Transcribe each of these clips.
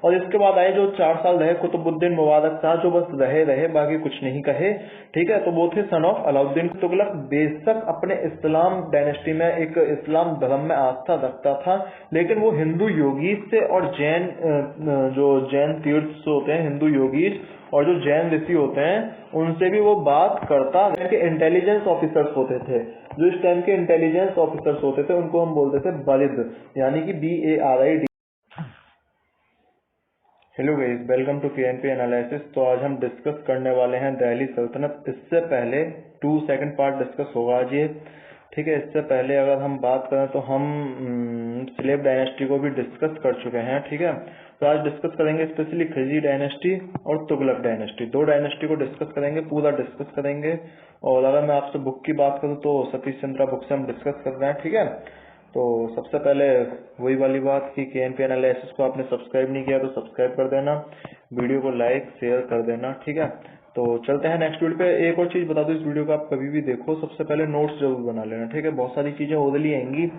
और इसके बाद आए जो 4 साल रहे कुतुबुद्दीन मुबारक शाह, जो बस रहे बाकी कुछ नहीं कहे, ठीक है। तो वो थे सन ऑफ अलाउद्दीन तुगलक। बेशक अपने इस्लाम डायनेस्टी में एक इस्लाम धर्म में आस्था रखता था, लेकिन वो हिंदू योगीज से और जैन जो जैन तीर्थ होते हैं, हिंदू योगीज और जो जैन ऋषि होते हैं उनसे भी वो बात करता। के इंटेलिजेंस ऑफिसर्स होते थे, जो इस टाइम के इंटेलिजेंस ऑफिसर्स होते थे उनको हम बोलते थे बरिद, यानी कि BARID। Hello guys, welcome to KNP analysis. तो आज हम डिस्कस करने वाले हैं दिल्ली सल्तनत। इससे पहले 2 सेकंड पार्ट डिस्कस होगा आज ये, ठीक है। इससे पहले अगर हम बात करें तो हम स्लेव डायनेस्टी को भी डिस्कस कर चुके हैं, ठीक है। तो आज डिस्कस करेंगे स्पेशली खिलजी डायनेस्टी और तुगलक डायनेस्टी, 2 डायनेस्टी को डिस्कस करेंगे, पूरा डिस्कस करेंगे। और अगर मैं आपसे बुक की बात करूं तो सतीश चंद्रा बुक से हम डिस्कस कर रहे हैं, ठीक है। तो सबसे पहले वही वाली बात कि KNP एनालिसिस को आपने सब्सक्राइब नहीं किया तो सब्सक्राइब कर देना, वीडियो को लाइक शेयर कर देना, ठीक है। तो चलते हैं नेक्स्ट वीडियो पे। एक और चीज बता दो, इस वीडियो को आप कभी भी देखो सबसे पहले नोट्स जरूर बना लेना, ठीक है। बहुत सारी चीजें ओरली आएंगी,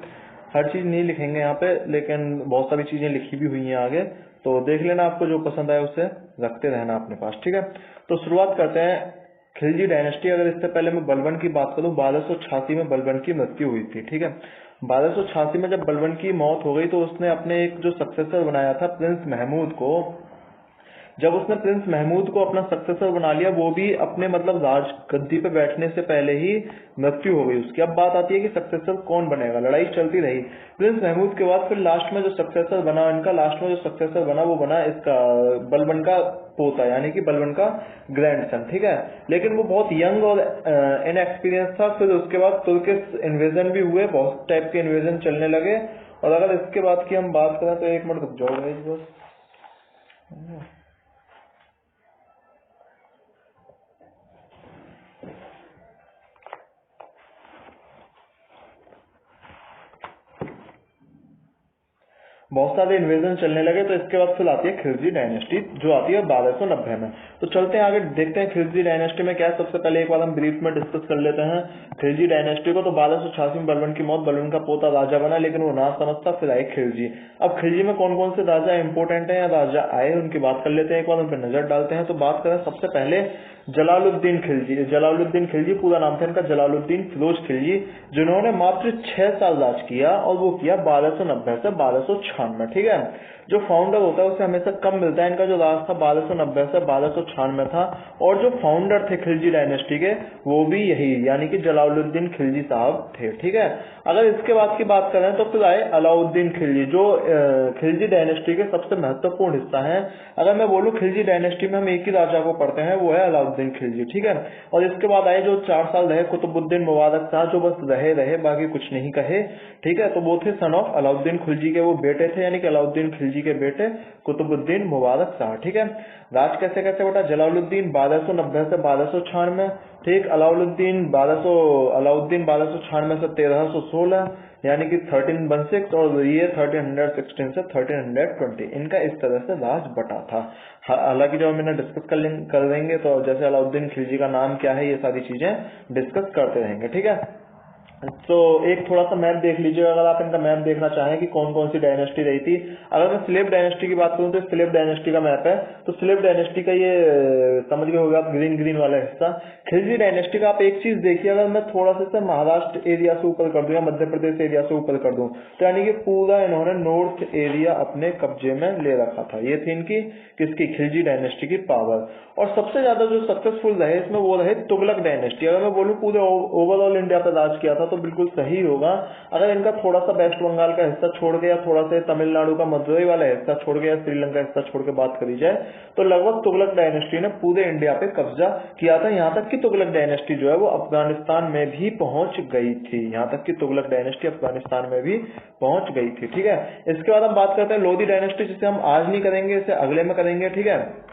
हर चीज नहीं लिखेंगे यहाँ पे, लेकिन बहुत सारी चीजें लिखी भी हुई हैं आगे, तो देख लेना, आपको जो पसंद आए उसे रखते रहना अपने पास, ठीक है। तो शुरुआत करते हैं खिलजी डायनेस्टी। अगर इससे पहले मैं बलबन की बात करूं, 1286 में बलबन की मृत्यु हुई थी, ठीक है। 1286 में जब बलबन की मौत हो गई तो उसने अपने एक जो सक्सेसर बनाया था प्रिंस महमूद को, जब उसने प्रिंस महमूद को अपना सक्सेसर बना लिया, वो भी अपने मतलब राज गद्दी पे बैठने से पहले ही मृत्यु हो गई उसकी। अब बात आती है कि सक्सेसर कौन बनेगा, लड़ाई चलती रही प्रिंस महमूद के बाद। फिर लास्ट में जो सक्सेसर बना इनका, लास्ट में जो सक्सेसर बना वो बना इसका बलबन का पोता, यानी कि बलबन का ग्रैंडसन, ठीक है। लेकिन वो बहुत यंग और इनएक्सपीरियंस था। फिर उसके बाद तुर्किश इन्वेजन भी हुए, बहुत टाइप के इन्वेजन चलने लगे। और अगर इसके बाद की हम बात करें तो एक मिनट रुक जाओ गाइस बस। बहुत सारे इन्वेजन चलने लगे। तो इसके बाद फिर आती है खिलजी डायनेस्टी, जो आती है 1290 में। तो चलते हैं आगे, देखते हैं खिलजी डायनेस्टी में क्या है। सबसे पहले एक बार हम ब्रीफ में डिस्कस कर लेते हैं खिलजी डायनेस्टी को। तो 1286 में बलबन की मौत, बलबन का पोता राजा बना, लेकिन वो ना समझता, फिर आए खिलजी। अब खिलजी में कौन कौन से राजा इंपोर्टेंट है या राजा आए उनकी बात कर लेते हैं, एक बार उन पर नजर डालते हैं। तो बात करें सबसे पहले जलालुद्दीन खिलजी। जलालुद्दीन खिलजी पूरा नाम था इनका जलालुद्दीन फिरोज खिलजी, जिन्होंने मात्र 6 साल राज किया, और वो किया 1290 से 1296, ठीक है। जो फाउंडर होता है उसे हमेशा कम मिलता है। इनका जो राज था 1290 से 1296 था, और जो फाउंडर थे खिलजी डायनेस्टी के वो भी यही, यानी कि जलालुद्दीन खिलजी साहब थे, ठीक है। अगर इसके बाद की बात करें तो फिर आए अलाउद्दीन खिलजी, जो खिलजी डायनेस्टी के सबसे महत्वपूर्ण हिस्सा है। अगर मैं बोलूं खिलजी डायनेस्टी में हम एक ही राजा को पढ़ते हैं, वो है अलाउद्दीन खिलजी, ठीक है। और इसके बाद आए जो 4 साल रहे कुतुबुद्दीन मुबारक शाह, जो बस रहे बाकी कुछ नहीं कहे, ठीक है। तो वो थे सन ऑफ अलाउद्दीन खिलजी के वो बेटे थे, यानी कि अलाउद्दीन खिलजी के बेटे कुतुबुद्दीन मुबारक शाह, ठीक है। राज कैसे कैसे बेटा, जलालुद्दीन 1290 से 1296, ठीक। अलाउद्दीन 1296 से 1316, यानी कि 1316, और ये 1316 से 1320, इनका इस तरह से राज बटा था। हालांकि जब हम इन्हें डिस्कस कर लेंगे तो जैसे अलाउद्दीन खिलजी का नाम क्या है, ये सारी चीजें डिस्कस करते रहेंगे, ठीक है। तो एक थोड़ा सा मैप देख लीजिए, अगर आप इनका मैप देखना चाहें कि कौन कौन सी डायनेस्टी रही थी। अगर मैं स्लेव डायनेस्टी की बात करूं तो स्लेव डायनेस्टी का मैप है। तो स्लेव डायनेस्टी का ये समझ गए होगा आप, ग्रीन वाला हिस्सा। खिलजी डायनेस्टी का आप एक चीज देखिए, अगर मैं थोड़ा सा महाराष्ट्र एरिया से ऊपर कर दूं या मध्य प्रदेश एरिया से ऊपर कर दूं, तो यानी कि पूरा इन्होंने नॉर्थ एरिया अपने कब्जे में ले रखा था। ये थी इनकी किसकी, खिलजी डायनेस्टी की पावर। और सबसे ज्यादा जो सक्सेसफुल रहे इसमें वो रहे तुगलक डायनेस्टी। अगर मैं बोलूं पूरे ओवरऑल इंडिया पर राज किया था तो बिल्कुल सही होगा। अगर इनका थोड़ा सा वेस्ट बंगाल का हिस्सा छोड़ के या थोड़ा सा तमिलनाडु का मदुरई वाला हिस्सा छोड़ के या श्रीलंका हिस्सा छोड़ के बात करी जाए, तो लगभग तुगलक डायनेस्टी ने पूरे इंडिया पे कब्जा किया था। यहाँ तक कि तुगलक डायनेस्टी जो है वो अफगानिस्तान में भी पहुंच गई थी, यहाँ तक कि तुगलक डायनेस्टी अफगानिस्तान में भी पहुंच गई थी, ठीक है। इसके बाद हम बात करते हैं लोधी डायनेस्टी, जिसे हम आज नहीं करेंगे, इसे अगले में करेंगे, ठीक है।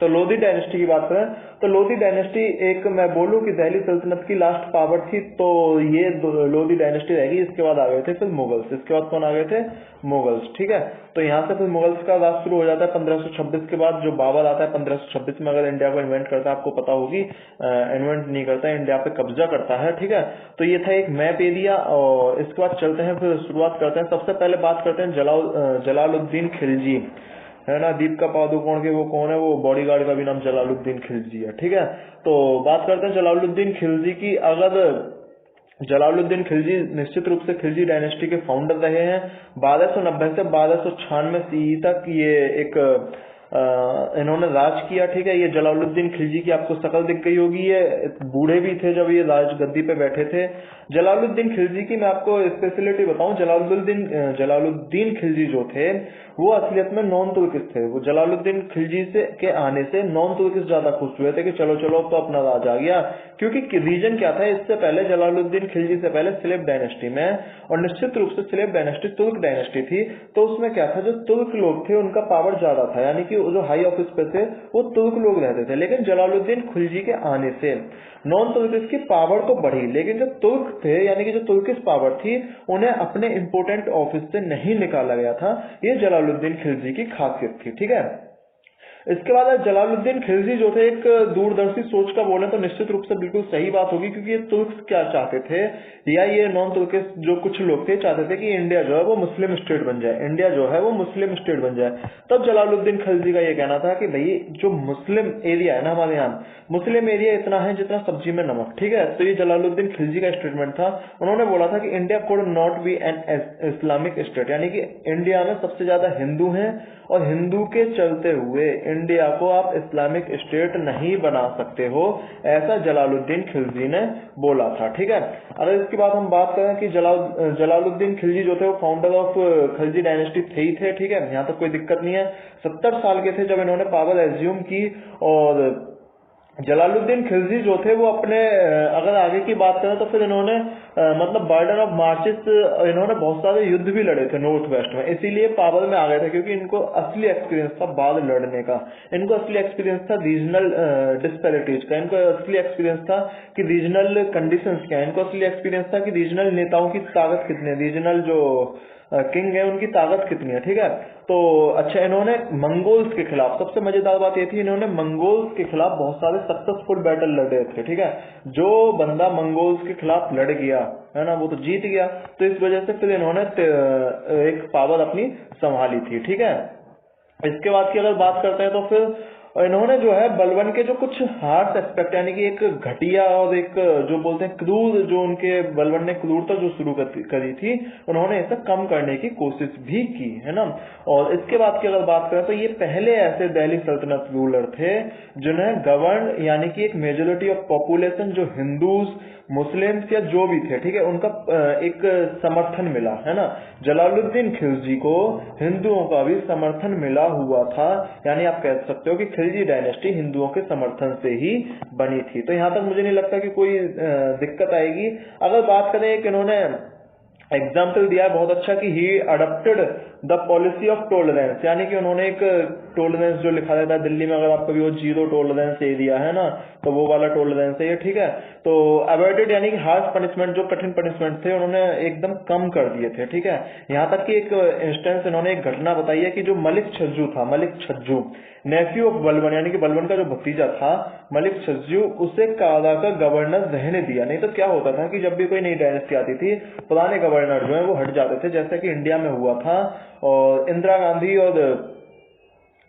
तो लोधी डायनेस्टी की बात करें तो लोधी डायनेस्टी एक, मैं बोलूं कि दिल्ली सल्तनत की लास्ट पावर थी, तो ये लोधी डायनेस्टी रहेगी। इसके बाद आ गए थे फिर मुगल्स, इसके बाद कौन आ गए थे, मुगल्स, ठीक है। तो यहाँ से फिर मुगल्स का राज शुरू हो जाता है 1526 के बाद। जो बाबर आता है 1526 में, अगर इंडिया को इन्वेंट करता है, आपको पता होगी, इन्वेंट नहीं करता है, इंडिया पे कब्जा करता है, ठीक है। तो ये था एक मैप एरिया। और इसके बाद चलते हैं, फिर शुरुआत करते हैं। सबसे पहले बात करते हैं जलालुद्दीन खिलजी। है ना। दीपिका पादुकोण के वो कौन है, वो बॉडीगार्ड का भी नाम जलालुद्दीन खिलजी है, ठीक है। तो बात करते हैं जलालुद्दीन खिलजी की। अगर जलालुद्दीन खिलजी निश्चित रूप से खिलजी डायनेस्टी के फाउंडर रहे हैं। 1290 से 1296 ईस्वी तक ये एक इन्होंने राज किया, ठीक है। ये जलालुद्दीन खिलजी की आपको शक्ल दिख गई होगी, ये बूढ़े भी थे जब ये राज गद्दी पे बैठे थे। जलालुद्दीन खिलजी की मैं आपको स्पेशलिटी बताऊं, जलालुद्दीन खिलजी जो थे वो असलियत में नॉन तुर्किस थे। वो जलालुद्दीन खिलजी से के आने से नॉन तुर्किस ज्यादा खुश हुए थे कि चलो चलो अब तो अपना राज आ गया। क्योंकि रीजन क्या था, इससे पहले जलालुद्दीन खिलजी से पहले स्लेव डायनेस्टी में, और निश्चित रूप से स्लेव डायनेस्टी तुर्क डायनेस्टी थी, तो उसमें क्या था, जो तुर्क लोग थे उनका पावर ज्यादा था, यानी कि जो हाई ऑफिस पे थे वो तुर्क लोग रहते थे। लेकिन जलालुद्दीन खिलजी के आने से नॉन तुर्किस की पावर तो बढ़ी, लेकिन जो तुर्क थे यानी कि जो तुर्किश पावर थी उन्हें अपने इंपोर्टेंट ऑफिस से नहीं निकाला गया था। ये जलालुद्दीन खिलजी की खासियत थी, ठीक है। इसके बाद जलालुद्दीन खिलजी जो थे एक दूरदर्शी सोच का बोले तो निश्चित रूप से बिल्कुल सही बात होगी, क्योंकि ये तुर्क क्या चाहते थे, या ये नॉन तुर्किश जो कुछ लोग थे चाहते थे कि इंडिया जो है वो मुस्लिम स्टेट बन जाए, इंडिया जो है वो मुस्लिम स्टेट बन जाए। तब जलालुद्दीन खिलजी का ये कहना था कि भाई जो मुस्लिम एरिया है ना, हमारे यहाँ मुस्लिम एरिया इतना है जितना सब्जी में नमक, ठीक है। तो ये जलालुद्दीन खिलजी का स्टेटमेंट था। उन्होंने बोला था कि India could not be an Islamic state, यानी कि इंडिया में सबसे ज्यादा हिंदू हैं और हिंदू के चलते हुए इंडिया को आप इस्लामिक स्टेट नहीं बना सकते हो, ऐसा जलालुद्दीन खिलजी ने बोला था, ठीक है। अगर इसके बाद हम बात करें कि जलालुद्दीन खिलजी जो थे वो फाउंडर ऑफ खिलजी डायनेस्टी थे ही थे, ठीक है। यहाँ तक कोई दिक्कत नहीं है। 70 साल के थे जब इन्होंने पावर एज्यूम की, और जलालुद्दीन खिलजी जो थे वो अपने अगर आगे की बात करें तो फिर इन्होंने मतलब बर्डन ऑफ मार्चेस, इन्होंने बहुत सारे युद्ध भी लड़े थे नॉर्थ वेस्ट में, इसीलिए पावर में आ गए थे, क्योंकि इनको असली एक्सपीरियंस था बाद लड़ने का। इनको असली एक्सपीरियंस था रीजनल डिस्पैरिटीज का, इनको असली एक्सपीरियंस था कि रीजनल कंडीशंस क्या है, इनको असली एक्सपीरियंस था कि रीजनल नेताओं की ताकत कितनी है, रीजनल जो किंग है उनकी ताकत कितनी है, ठीक है। तो अच्छा, इन्होंने मंगोल्स के खिलाफ, सबसे मजेदार बात ये थी, इन्होंने मंगोल्स के खिलाफ बहुत सारे सक्सेसफुल बैटल लड़े थे, ठीक है। जो बंदा मंगोल्स के खिलाफ लड़ गया है ना, वो तो जीत गया। तो इस वजह से फिर इन्होंने एक पावर अपनी संभाली थी, ठीक है। इसके बाद की अगर बात करते हैं तो फिर इन्होंने जो है बलबन के जो कुछ हार्श एस्पेक्ट, यानी कि एक घटिया और एक जो बोलते हैं क्रूर, जो उनके बलबन ने क्रूरता जो शुरू करी थी, उन्होंने इसे कम करने की कोशिश भी की, है ना। और इसके बाद की अगर बात करें तो ये पहले ऐसे दिल्ली सल्तनत रूलर थे जिन्हें गवर्न, यानी कि एक मेजोरिटी ऑफ पॉपुलेशन जो हिंदूज मुस्लिम्स या जो भी थे, ठीक है, उनका एक समर्थन मिला, है ना। जलालुद्दीन खिलजी को हिंदुओं का भी समर्थन मिला हुआ था, यानी आप कह सकते हो कि खिलजी डायनेस्टी हिंदुओं के समर्थन से ही बनी थी। तो यहां तक मुझे नहीं लगता कि कोई दिक्कत आएगी। अगर बात करें कि इन्होंने एग्जाम्पल दिया बहुत अच्छा कि ही adopted the policy of tolerance, यानी कि उन्होंने एक टॉलरेंस जो लिखा रहता है दिल्ली में, अगर आप कभी वो जीरो टॉलरेंस एरिया है ना, तो वो वाला टॉलरेंस है ये, ठीक है। तो अवॉइडेड, यानी कि हार्श पनिशमेंट, जो कठिन पनिशमेंट थे उन्होंने एकदम कम कर दिए थे, ठीक है। यहाँ तक कि एक इंस्टेंस इन्होंने एक घटना बताई है कि जो मलिक छज्जू था, मलिक छज्जू नेफ्यू ऑफ बलबन, यानी कि बलबन का जो भतीजा था मलिक छज्जू, उसे कारा का गवर्नर रहने दिया। नहीं तो क्या होता था कि जब भी कोई नई डायनेस्टी आती थी, पुराने गवर्नर जो है वो हट जाते थे, जैसे कि इंडिया में हुआ था, और इंदिरा गांधी और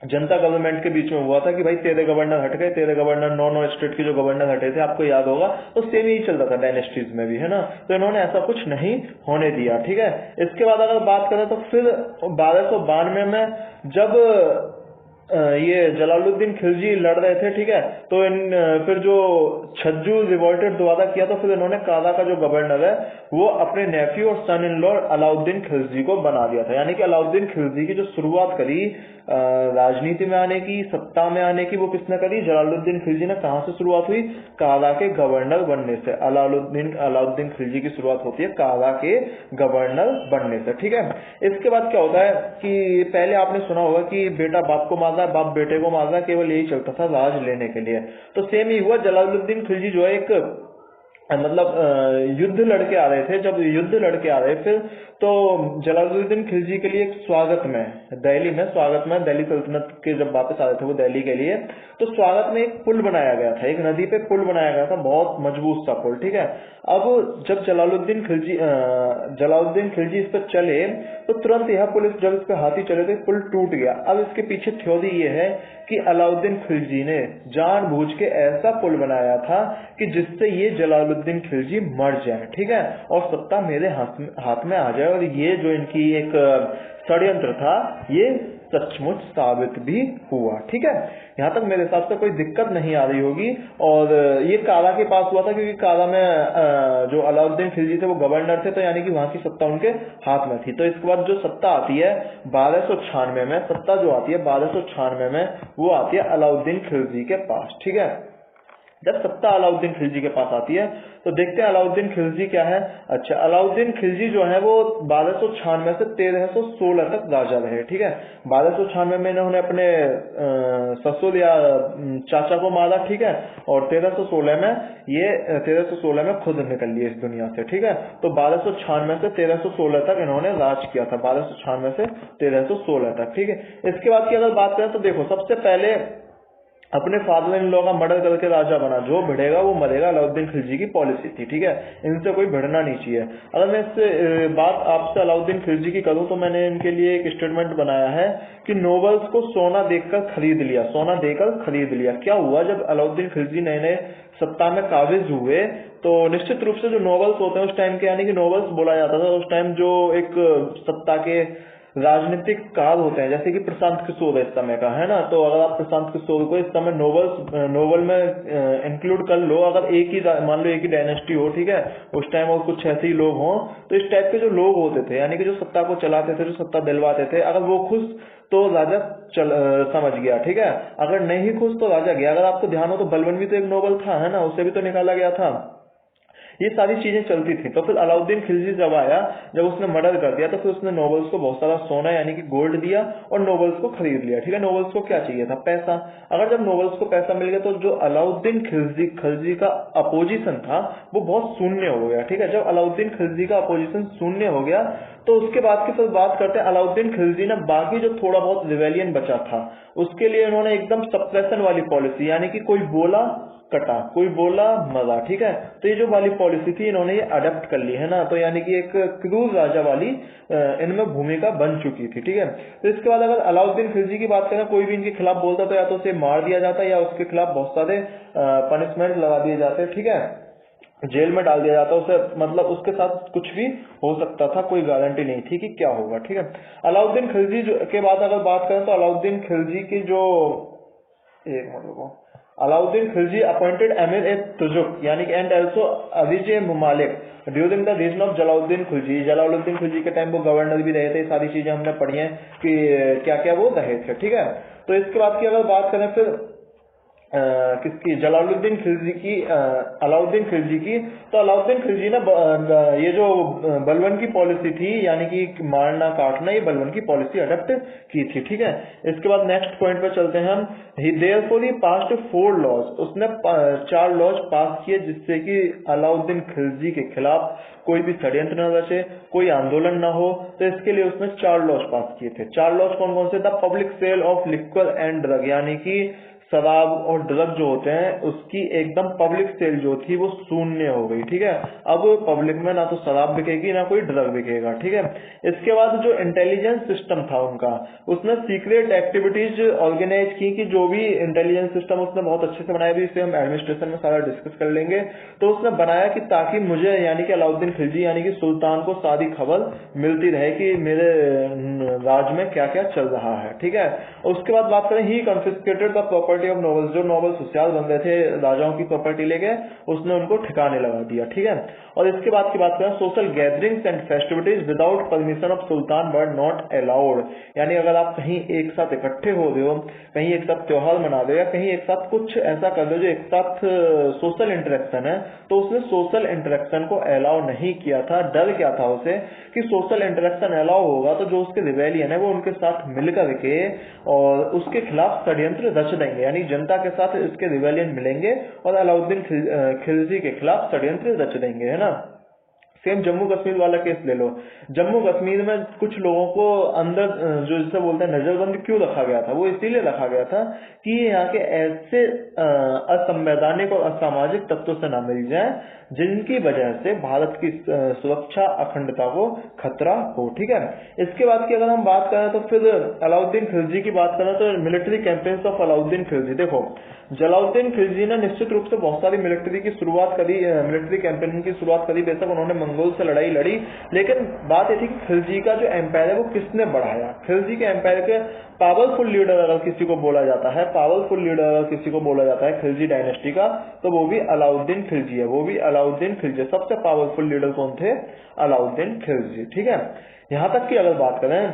जनता गवर्नमेंट के बीच में हुआ था कि भाई तेरे गवर्नर हट गए, तेरे गवर्नर, नौ स्टेट के जो गवर्नर हटे थे, आपको याद होगा, तो सेम ही चलता था डायनेस्टीज में भी, है ना। तो इन्होंने ऐसा कुछ नहीं होने दिया, ठीक है। इसके बाद अगर बात करें तो फिर 1292 में जब ये जलालुद्दीन खिलजी लड़ रहे थे, ठीक है, तो फिर जो छज्जू रिवोल्टेड दोबारा किया, तो फिर इन्होंने कारा का जो गवर्नर है वो अपने नेफ्यू और सन इन लॉ अलाउद्दीन खिलजी को बना दिया था। यानी कि अलाउद्दीन खिलजी की जो शुरुआत करी राजनीति में आने की, सत्ता में आने की, वो किसने करी? जलालुद्दीन खिलजी ने। कहां से शुरुआत हुई? कारा के गवर्नर बनने से। अलाउद्दीन खिलजी की शुरुआत होती है कारा के गवर्नर बनने से, ठीक है। इसके बाद क्या होता है कि पहले आपने सुना होगा कि बेटा बाप को मार रहा है, बाप बेटे को मार रहा है, केवल यही चलता था राज लेने के लिए। तो सेम ही हुआ, जलालुद्दीन खिलजी जो है एक मतलब युद्ध लड़के आ रहे थे। जब युद्ध लड़के आ रहे फिर तो जलालुद्दीन खिलजी के लिए एक स्वागत में दिल्ली में स्वागत में, दिल्ली सल्तनत के जब वापस आ रहे थे वो दिल्ली के लिए, तो स्वागत में एक पुल बनाया गया था, एक नदी पे पुल बनाया गया था, बहुत मजबूत सा पुल, ठीक है। अब जब जलालुद्दीन खिलजी इस पर चले तो तुरंत यह पुल जब इस पे हाथी चले तो पुल टूट गया। अब इसके पीछे थ्योरी ये है कि अलाउद्दीन खिलजी ने जानबूझ के ऐसा पुल बनाया था कि जिससे ये जलालुद्दीन खिलजी मर जाए, ठीक है, और सत्ता मेरे हाथ में आ जाए, और ये जो इनकी एक षड्यंत्र था ये सचमुच साबित भी हुआ, ठीक है। यहाँ तक मेरे हिसाब से कोई दिक्कत नहीं आ रही होगी। और ये कारा के पास हुआ था क्योंकि कारा में जो अलाउद्दीन खिलजी थे वो गवर्नर थे, तो यानी कि वहां की सत्ता उनके हाथ में थी। तो इसके बाद जो सत्ता आती है 1296 में, सत्ता जो आती है 1296 में वो आती है अलाउद्दीन खिलजी के पास, ठीक है। जब सत्ता अलाउद्दीन खिलजी के पास आती है तो देखते हैं अलाउद्दीन खिलजी क्या है। अच्छा, अलाउद्दीन खिलजी जो है वो 1296 से 1316 तक राजा रहे, ठीक है। 1296 में इन्होंने अपने ससुर या चाचा को मारा, ठीक है, और 1316 में खुद निकल लिए इस दुनिया से, ठीक है। तो 1296 से 1316 तक इन्होंने राज किया था, 1296 से 1316 तक, ठीक है। इसके बाद की अगर बात करें तो देखो, सबसे पहले अपने फादर इन लॉ का मर्डर करके राजा बना, जो भिड़ेगा वो मरेगा, अलाउद्दीन खिलजी की पॉलिसी थी, ठीक है। इनसे कोई भिड़ना नहीं चाहिए। अगर मैं इससे बात आपसे अलाउद्दीन खिलजी की करूं तो मैंने इनके लिए एक स्टेटमेंट बनाया है कि नोबल्स को सोना देकर खरीद लिया, सोना देकर खरीद लिया। क्या हुआ, जब अलाउद्दीन खिलजी नए नए सत्ता में काबिज हुए तो निश्चित रूप से जो नोबल्स होते हैं उस टाइम के, यानी कि नोबल्स बोला जाता था उस टाइम, जो एक सत्ता के राजनीतिक कार होते हैं, जैसे कि प्रशांत किशोर इस समय का है ना, तो अगर आप प्रशांत किशोर को इस समय नोबल में इंक्लूड कर लो, अगर एक ही मान लो एक ही डायनेस्टी हो, ठीक है, उस टाइम और कुछ ऐसे ही लोग हों, तो इस टाइप के जो लोग होते थे, यानी कि जो सत्ता को चलाते थे, जो सत्ता दिलवाते थे, अगर वो खुश तो राजा समझ गया, ठीक है, अगर नहीं खुश तो राजा गया। अगर आपको ध्यान हो तो बलबन भी तो एक नोबल था, है ना, उसे भी तो निकाला गया था। ये सारी चीजें चलती थी। तो फिर अलाउद्दीन खिलजी जब आया, जब उसने मर्डर कर दिया, तो फिर उसने नोबल्स को बहुत सारा सोना यानी कि गोल्ड दिया और नोबल्स को खरीद लिया, ठीक है। नोबल्स को क्या चाहिए था, पैसा। अगर जब नोबल्स को पैसा मिल गया तो जो अलाउद्दीन खिलजी का अपोजिशन था वो बहुत शून्य हो गया, ठीक है। जब अलाउद्दीन खिलजी का अपोजिशन शून्य हो गया तो उसके बाद की फिर बात करते हैं अलाउद्दीन खिलजी ने बाकी जो थोड़ा बहुत रिवेलियन बचा था उसके लिए इन्होंने एकदम सप्रेशन वाली पॉलिसी, यानी कि कोई बोला कटा, कोई बोला मरा, ठीक है। तो ये जो वाली पॉलिसी थी इन्होंने ये अडेप्ट कर ली, है ना, तो यानी कि एक क्रूर राजा वाली इनमें भूमिका बन चुकी थी, ठीक है। तो इसके बाद अगर अलाउद्दीन खिलजी की बात करें, कोई भी इनके खिलाफ बोलता तो या तो उसे मार दिया जाता या उसके खिलाफ बहुत सारे पनिशमेंट लगा दिए जाते, ठीक है, जेल में डाल दिया जाता, उसे मतलब उसके साथ कुछ भी हो सकता था, कोई गारंटी नहीं थी कि क्या होगा, ठीक है। अलाउद्दीन खिलजी के बाद अगर बात करें तो अलाउद्दीन खिलजी की जो अलाउद्दीन खिलजी अपॉइंटेड अमीर ए तुजुक यानी कि एंड आल्सो अजीज ए ममालिक during the region of Jalaluddin Khilji. Jalaluddin Khilji के टाइम वो गवर्नर भी रहे थे, सारी चीजें हमने पढ़ी हैं कि क्या क्या वो रहे थे, ठीक है। तो इसके बाद की अगर बात करें फिर किसकी, जलालुद्दीन खिलजी की, अलाउद्दीन खिलजी की, तो अलाउद्दीन खिलजी ने ये जो बलबन की पॉलिसी थी यानी कि मारना काटना, ये बलबन की पॉलिसी अडॉप्ट की थी, ठीक है। इसके बाद नेक्स्ट पॉइंट पे चलते हैं हम। ही देयरफॉर ही पास्ड 4 लॉज, उसने 4 लॉज पास किए जिससे कि अलाउद्दीन खिलजी के खिलाफ कोई भी षड्यंत्र न रचे, कोई आंदोलन न हो, तो इसके लिए उसने 4 लॉज पास किए थे। 4 लॉज कौन कौन से? The public sale of liquor and drug, यानी कि शराब और ड्रग जो होते हैं उसकी एकदम पब्लिक सेल जो थी वो शून्य हो गई, ठीक है। अब पब्लिक में ना तो शराब बिकेगी ना कोई ड्रग बिकेगा, ठीक है। इसके बाद जो इंटेलिजेंस सिस्टम था उनका, उसने सीक्रेट एक्टिविटीज ऑर्गेनाइज की कि जो भी इंटेलिजेंस सिस्टम उसने बहुत अच्छे से बनाया, भी इसे हम एडमिनिस्ट्रेशन में सारा डिस्कस कर लेंगे। तो उसने बनाया कि ताकि मुझे यानी कि अलाउद्दीन खिलजी यानी कि सुल्तान को सारी खबर मिलती रहे कि मेरे राज में क्या क्या चल रहा है, ठीक है। उसके बाद बात करें, ही confiscated the property of nobles, जो नोबल्स होशियार बन रहे थे राजाओं की प्रॉपर्टी लेके उसने उनको ठिकाने लगा दिया, ठीक है। और इसके बाद की बात करें, social gatherings and festivities without permission of sultan were not allowed, यानी अगर आप कहीं एक साथ इकट्ठे हो रहे हो, कहीं एक साथ त्योहार मना रहे हो या कहीं एक साथ कुछ ऐसा कर रहे हो जो एक साथ सोशल इंटरेक्शन है, तो उसने सोशल इंटरेक्शन को अलाउ नहीं किया था। डर क्या था उसे कि सोशल इंटरेक्शन अलाउ होगा तो जो उसके रिबेलियन है वो उनके साथ मिलकर के और उसके खिलाफ षड्यंत्र रच देंगे, यानी जनता के साथ इसके रिबेलियन मिलेंगे और अलाउद्दीन खिलजी के खिलाफ षड्यंत्र रच देंगे, है ना। सेम जम्मू कश्मीर वाला केस ले लो। जम्मू कश्मीर में कुछ लोगों को अंदर जो जिसे बोलते हैं नजरबंद क्यों रखा गया था, वो इसीलिए रखा गया था कि यहाँ के ऐसे असंवैधानिक और असामाजिक तत्वों से ना मिल जाए जिनकी वजह से भारत की सुरक्षा अखंडता को खतरा हो। ठीक है, इसके बाद की अगर हम बात करें तो फिर अलाउद्दीन खिलजी की बात करें तो military campaigns of Alauddin Khilji. देखो जलाउद्दीन खिलजी ने निश्चित रूप से बहुत सारी मिलिट्री की शुरुआत करी, मिलिट्री कैंपेन की शुरुआत करी। बेशक उन्होंने मंगोल से लड़ाई लड़ी, लेकिन बात ये थी कि खिलजी का जो एम्पायर है वो किसने बढ़ाया। खिलजी के एम्पायर के पावरफुल लीडर अगर किसी को बोला जाता है, पावरफुल लीडर अगर किसी को बोला जाता है खिलजी डायनेस्टी का, तो वो भी अलाउद्दीन खिलजी है, वो भी अलाउद्दीन खिलजी। सबसे पावरफुल लीडर कौन थे? अलाउद्दीन खिलजी। ठीक है, यहां तक की अगर बात करें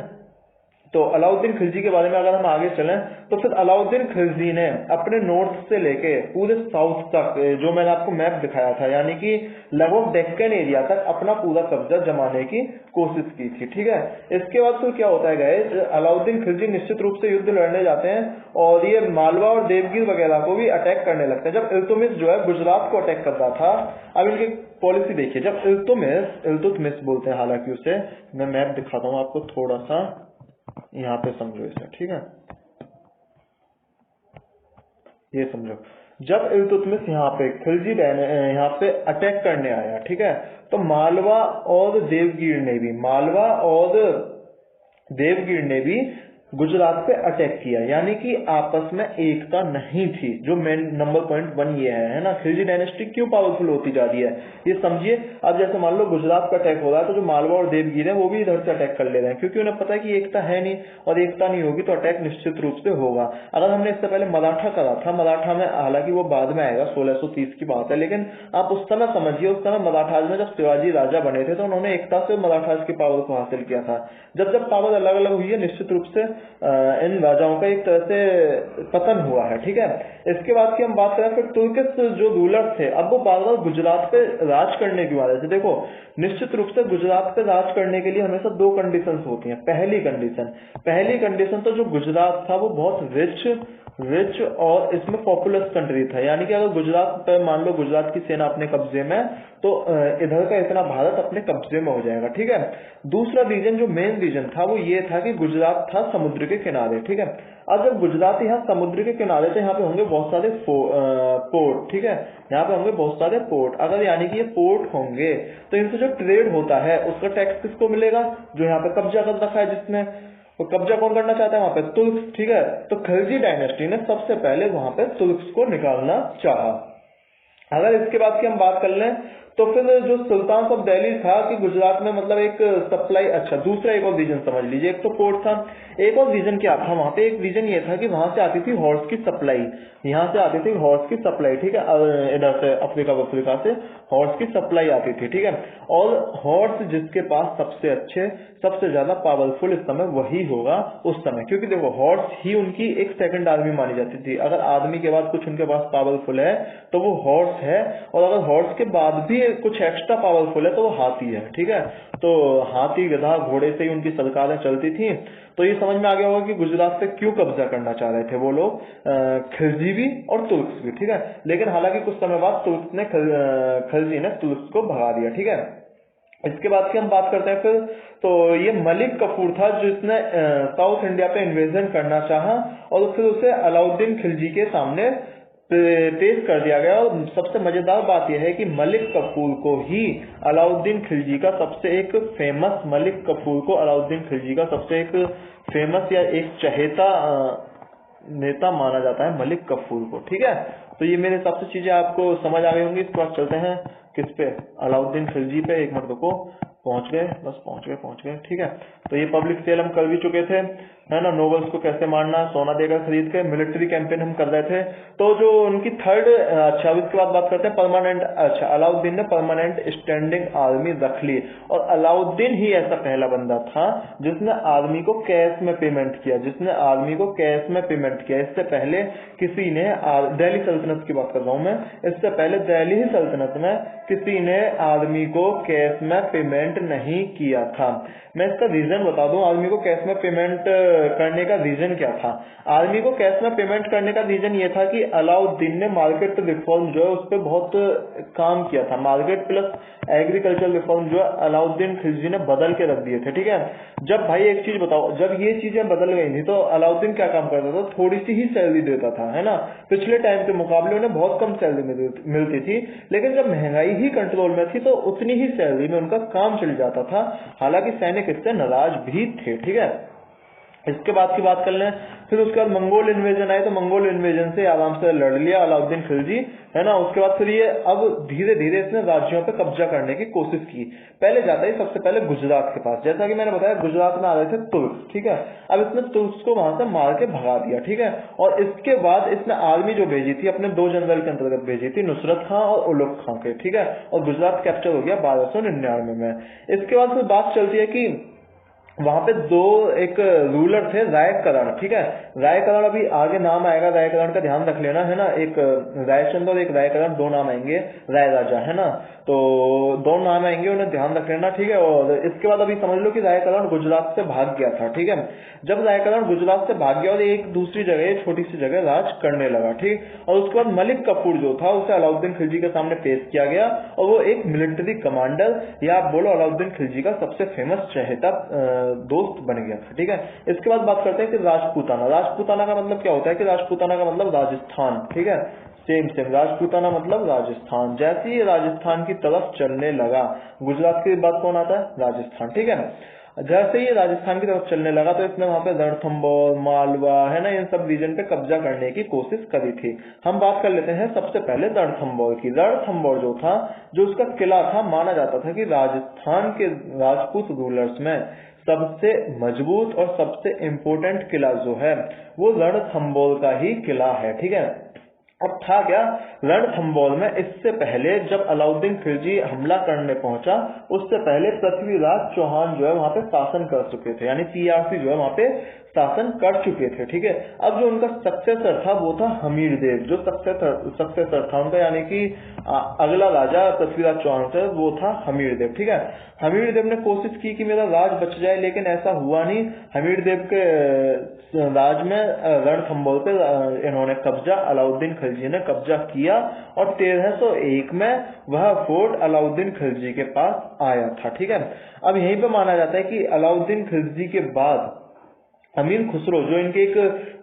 तो अलाउद्दीन खिलजी के बारे में अगर हम आगे चलें तो फिर अलाउद्दीन खिलजी ने अपने नॉर्थ से लेके पूरे साउथ तक, जो मैंने आपको मैप दिखाया था, यानी कि लगभग डेक्कन एरिया तक अपना पूरा कब्जा जमाने की कोशिश की थी। ठीक है, इसके बाद फिर क्या होता है गाइस, अलाउद्दीन खिलजी निश्चित रूप से युद्ध लड़ने जाते हैं और ये मालवा और देवगिर वगैरह को भी अटैक करने लगते हैं। जब इल्तुतमिश जो है गुजरात को अटैक कर रहा था, अब इनकी पॉलिसी देखिए, जब इल्तुतमिश बोलते हैं हालांकि उसे, मैं मैप दिखाता हूँ आपको थोड़ा सा, यहाँ पे समझो इसे। ठीक है, ये समझो, जब इल्तुतमिश यहाँ पे खिलजी यहाँ पे अटैक करने आया, ठीक है, तो मालवा और देवगिर ने भी गुजरात पे अटैक किया, यानी कि आपस में एकता नहीं थी। जो मेन नंबर पॉइंट 1 ये है ना, खिलजी डायनेस्टी क्यों पावरफुल होती जा रही है ये समझिए। अब जैसे मान लो गुजरात का अटैक हो रहा है तो जो मालवा और देवगिर है वो भी इधर से अटैक कर ले रहे हैं, क्योंकि उन्हें पता है कि एकता है नहीं, और एकता नहीं होगी तो अटैक निश्चित रूप से होगा। अगर हमने इससे पहले मराठा करा था, मराठा में हालांकि वो बाद में आएगा, 1630 की बात है, लेकिन आप उस समय समझिए, उस समय मराठाज में जब शिवाजी राजा बने थे तो उन्होंने एकता से मराठाज की पावर को हासिल किया था। जब जब पावर अलग अलग हुई है निश्चित रूप से इन राजाओं का एक तरह से पतन हुआ है। ठीक है, इसके बाद की हम बात करें फिर तुर्किश जो रूलर थे, अब वो बार बार गुजरात पे राज करने की वजह से, देखो निश्चित रूप से गुजरात पे राज करने के लिए हमेशा 2 कंडीशंस होती हैं। पहली कंडीशन तो जो गुजरात था वो बहुत रिच और इसमें पॉपुलस कंट्री था, यानी कि अगर गुजरात पे मान लो गुजरात की सेना अपने कब्जे में, तो इधर का इतना भारत अपने कब्जे में हो जाएगा। ठीक है, दूसरा रीजन जो मेन रीजन था वो ये था कि गुजरात था समुद्र के किनारे। ठीक है, अब जब गुजरात यहाँ समुद्र के किनारे, तो यहाँ पे होंगे बहुत सारे पोर्ट। ठीक है, यहाँ पे होंगे बहुत सारे पोर्ट। अगर यानी कि ये पोर्ट होंगे तो इनसे जो ट्रेड होता है उसका टैक्स किसको मिलेगा? जो यहाँ पे कब्जा कर रखा है, जिसने तो कब्जा कौन करना चाहता है वहां पे? तुर्क। ठीक है, तो खिलजी डायनेस्टी ने सबसे पहले वहां पे तुर्क्स को निकालना चाहा। अगर इसके बाद की हम बात कर लें तो फिर जो सुल्तान ऑफ दिल्ली था कि गुजरात में मतलब एक सप्लाई, अच्छा दूसरा एक और रीजन समझ लीजिए, एक तो पोर्ट था, एक और रीजन क्या था वहां पे? एक रीजन ये था कि वहां से आती थी हॉर्स की सप्लाई, यहाँ से आती थी हॉर्स की सप्लाई। ठीक है, इधर से अफ्रीका से हॉर्स की सप्लाई आती थी। ठीक है, और हॉर्स जिसके पास सबसे अच्छे, सबसे ज्यादा पावरफुल इस समय वही होगा उस समय, क्योंकि देखो हॉर्स ही उनकी एक सेकंड आर्मी मानी जाती थी। अगर आदमी के बाद कुछ उनके पास पावरफुल है तो वो हॉर्स है, और अगर हॉर्स के बाद भी कुछ एक्स्ट्रा पावरफुल है तो वो हाथी है। ठीक है, तो हाथी, गधा, घोड़े से ही उनकी सरकारें चलती थी। तो ये समझ में आ गया होगा कि गुजरात पे क्यों कब्जा करना चाह रहे थे वो लोग, खिलजी भी और तुर्क्स भी। ठीक है, लेकिन हालांकि कुछ समय बाद खिलजी ने तुर्क्स को भगा दिया। ठीक है, इसके बाद की हम बात करते हैं फिर, तो ये मलिक कफूर था जिसने साउथ इंडिया पे इन्वेजन करना चाहा, और फिर उसे अलाउद्दीन खिलजी के सामने पेश कर दिया गया। और सबसे मजेदार बात यह है कि मलिक कफूर को ही अलाउद्दीन खिलजी का सबसे एक फेमस या एक चहेता नेता माना जाता है, मलिक कफूर को। ठीक है, तो ये मेरे हिसाब से चीजें आपको समझ आ गई होंगी। इसके बाद चलते हैं किस पे? अलाउद्दीन खिलजी पे। एक मिनट रुको, पहुंच गए। ठीक है, तो ये पब्लिक सेल हम कर भी चुके थे, है ना। नोबल्स को कैसे मारना, सोना देकर खरीद के, मिलिट्री कैंपेन हम कर रहे थे। तो जो उनकी थर्ड, अच्छा इसके बाद बात करते हैं परमानेंट। अच्छा, अलाउद्दीन ने परमानेंट स्टैंडिंग आर्मी रख ली, और अलाउद्दीन ही ऐसा पहला बंदा था जिसने आर्मी को कैश में पेमेंट किया, इससे पहले किसी ने, दिल्ली सल्तनत की बात कर रहा हूं मैं, इससे पहले दिल्ली सल्तनत में किसी ने आर्मी को कैश में पेमेंट नहीं किया था। मैं इसका रीजन बता दूं, आर्मी को कैश में पेमेंट करने का रीजन क्या था? आर्मी को कैश में पेमेंट करने का रीजन ये था कि अलाउद्दीन ने मार्केट रिफॉर्म जो है उस पर बहुत काम किया था। मार्केट प्लस एग्रीकल्चर रिफॉर्म जो है अलाउद्दीन खिलजी ने बदल के रख दिए थे, ठीक है। जब भाई एक चीज बताओ, जब ये चीजें बदल गई थी तो अलाउद्दीन क्या काम करता था? थोड़ी सी ही सैलरी देता था, है ना। पिछले टाइम के मुकाबले उन्हें बहुत कम सैलरी मिलती थी, लेकिन जब महंगाई ही कंट्रोल में थी तो उतनी ही सैलरी में उनका काम चल जाता था। हालांकि सैनिक इससे नाराज भी थे, ठीक है। इसके बाद की बात कर लें, फिर उसके बाद मंगोल इन्वेजन आए, तो मंगोल इन्वेजन से आराम से लड़ लिया अलाउद्दीन खिलजी, है ना। उसके बाद फिर ये अब धीरे धीरे इसने राज्यों पे कब्जा करने की कोशिश की। पहले जाता है सबसे पहले गुजरात के पास, जैसा कि मैंने बताया गुजरात में आ रहे थे तुर्क, ठीक है। अब इसने तुर्क को वहां से मार के भगा दिया, ठीक है। और इसके बाद इसने आर्मी जो भेजी थी अपने 2 जनरल के अंतर्गत भेजी थी, नुसरत खां और उलुग खां के, ठीक है। और गुजरात कैप्चर हो गया 1299 में। इसके बाद फिर बात चलती है कि वहां पे एक रूलर थे रायकरण, ठीक है। रायकरण अभी आगे नाम आएगा, रायकरण का ध्यान रख लेना, है ना। एक रायचंद और एक रायकरण, 2 नाम आएंगे, राय राजा, है ना। तो 2 नाम आएंगे, उन्हें ध्यान रख लेना, ठीक है। और इसके बाद अभी समझ लो कि रायकरण गुजरात से भाग गया था, ठीक है। जब रायकरण गुजरात से भाग गया और एक दूसरी जगह, छोटी सी जगह राज करने लगा, ठीक। और उसके बाद मलिक कफूर जो था उसे अलाउद्दीन खिलजी के सामने पेश किया गया और वो एक मिलिट्री कमांडर, या आप बोलो अलाउद्दीन खिलजी का सबसे फेमस चहेता दोस्त बन गया था, ठीक है। इसके बाद बात करते हैं कि राजपूताना। राजपूताना का मतलब क्या होता है? कि राजपूताना का मतलब राजस्थान, ठीक है। सेम राजपूताना मतलब राजस्थान। जैसे ही राजस्थान की तरफ चलने लगा, गुजरात के बाद कौन आता है? राजस्थान, ठीक है। जैसे ही राजस्थान की तरफ चलने लगा तो इसने वहां पे रणथंभौर, मालवा, है ना, इन सब रीजन पे कब्जा करने की कोशिश करी थी। हम बात कर लेते हैं सबसे पहले रणथंभौर की। रणथंभौर जो था, जो उसका किला था, माना जाता था कि राजस्थान के राजपूत रूलर्स में सबसे मजबूत और सबसे इंपोर्टेंट किला जो है वो रणथंभौर का ही किला है, ठीक है। अब था क्या रणथंभौर में, इससे पहले जब अलाउद्दीन खिलजी हमला करने पहुंचा, उससे पहले पृथ्वीराज चौहान जो है वहां पे शासन कर चुके थे, यानी पीआरसी जो है वहां पे शासन कर चुके थे, ठीक है। अब जो उनका सक्सेसर था वो था हमीरदेव, जो सक्सेसर था उनका, यानी कि अगला राजा पृथ्वीराज चौहान से वो था हमीरदेव, ठीक है। हमीरदेव ने कोशिश की कि मेरा राज बच जाए, लेकिन ऐसा हुआ नहीं। हमीरदेव के राज में रणथंभौर पे इन्होंने कब्जा, अलाउद्दीन खिलजी ने कब्जा किया और 1301 में वह फोर्ट अलाउद्दीन खिलजी के पास आया था, ठीक है। अब यहीं पे माना जाता है कि अलाउद्दीन खिलजी के बाद अमीर खुसरो, जो इनके एक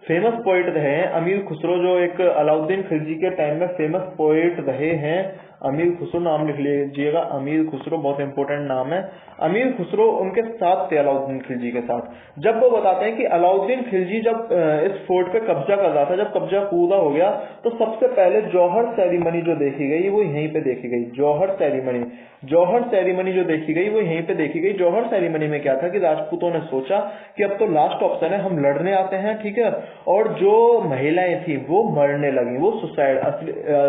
फेमस पोइट रहे हैं, अमीर खुसरो जो एक अलाउद्दीन खिलजी के टाइम में फेमस पोइट रहे हैं, अमीर खुसरो नाम लिख लीजिएगा, अमीर खुसरो बहुत इंपॉर्टेंट नाम है। अमीर खुसरो उनके साथ थे अलाउद्दीन खिलजी के साथ। जब वो बताते हैं कि अलाउद्दीन खिलजी जब इस फोर्ट पे कब्जा कर रहा था, जब कब्जा पूरा हो गया तो सबसे पहले जौहर सेरेमनी जो देखी गई वो यहीं पे देखी गई। जौहर सेरेमनी जो देखी गई वो यहीं पे देखी गई। जौहर सेरेमनी में क्या था कि राजपूतों ने सोचा कि अब तो लास्ट ऑप्शन है, हम लड़ने आते हैं, ठीक है। और जो महिलाएं थी वो मरने लगी, वो सुसाइड,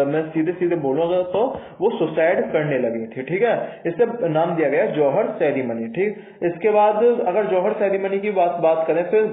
मैं सीधे सीधे बोलूंगा तो वो सुसाइड करने लगी थी, ठीक है। इसे नाम दिया गया जौहर सेरेमनी, ठीक। इसके बाद अगर जौहर सेरेमनी की बात करें फिर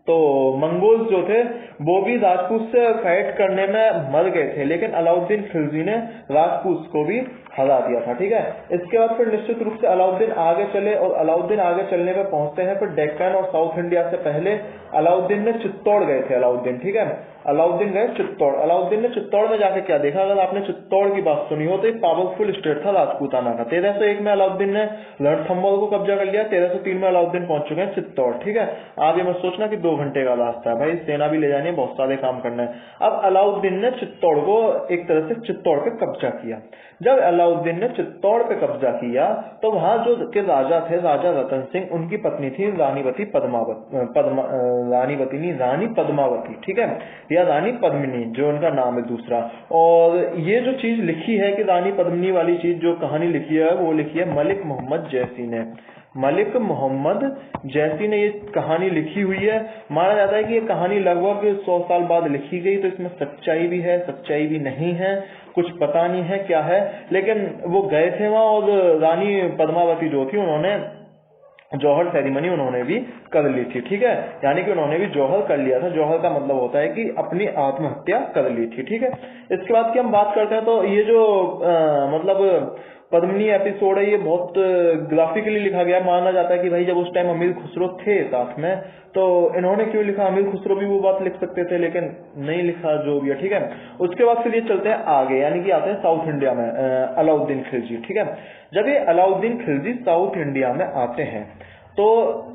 तो मंगोल्स जो थे वो भी राजपूत से फाइट करने में मर गए थे, लेकिन अलाउद्दीन खिलजी ने राजपूत को भी हरा दिया था, ठीक है। इसके बाद फिर निश्चित रूप से अलाउद्दीन आगे चले और अलाउद्दीन आगे चलने पे पहुंचते हैं फिर डेक्कन और साउथ इंडिया से पहले अलाउद्दीन ने चित्तौड़ गए थे, अलाउद्दीन, ठीक है। अलाउद्दीन गए चित्तौड़। अलाउद्दीन ने चित्तौड़ में जाके क्या देखा? अगर आपने चित्तौड़ की बात सुनी हो तो एक पावरफुल स्टेट था राजपूताना का। 1301 में अलाउद्दीन ने रणथंभौर को कब्जा कर लिया, 1303 में अलाउद्दीन पहुंच चुके हैं चित्तौड़, ठीक है। आप ये मत सोचना कि 2 घंटे का रास्ता है, भाई सेना भी ले जानी है, बहुत सारे काम करना है। अब अलाउद्दीन ने चित्तौड़ को एक तरह से चित्तौड़ पे कब्जा किया। जब अलाउद्दीन ने चित्तौड़ पे कब्जा किया तो वहां जो के राजा थे, राजा रतन सिंह, उनकी पत्नी थी रानी पद्मावती, ठीक है, या रानी पद्मिनी जो उनका नाम है दूसरा। और ये जो चीज लिखी है कि रानी पद्मिनी वाली चीज जो कहानी लिखी है वो लिखी है मलिक मोहम्मद जैसी ने। मलिक मोहम्मद जैसी ने ये कहानी लिखी हुई है। माना जाता है कि ये कहानी लगभग 100 साल बाद लिखी गई, तो इसमें सच्चाई भी है, सच्चाई भी नहीं है, कुछ पता नहीं है क्या है। लेकिन वो गए थे वहां और रानी पद्मावती जो थी उन्होंने जौहर सेरेमनी उन्होंने भी कर ली थी, ठीक है। यानी कि उन्होंने भी जौहर कर लिया था। जौहर का मतलब होता है कि अपनी आत्महत्या कर ली थी, ठीक है। इसके बाद की हम बात करते हैं तो ये जो मतलब पद्मिनी एपिसोड है, ये बहुत ग्राफिकली लिखा गया है। माना जाता है कि भाई जब उस टाइम अमीर खुसरो थे साथ में, तो इन्होंने क्यों लिखा, अमीर खुसरो भी वो बात लिख सकते थे लेकिन नहीं लिखा, जो भी है, ठीक है। उसके बाद फिर ये चलते हैं आगे, यानी कि आते हैं साउथ इंडिया में अलाउद्दीन खिलजी, ठीक है। जब ये अलाउद्दीन खिलजी साउथ इंडिया में आते हैं तो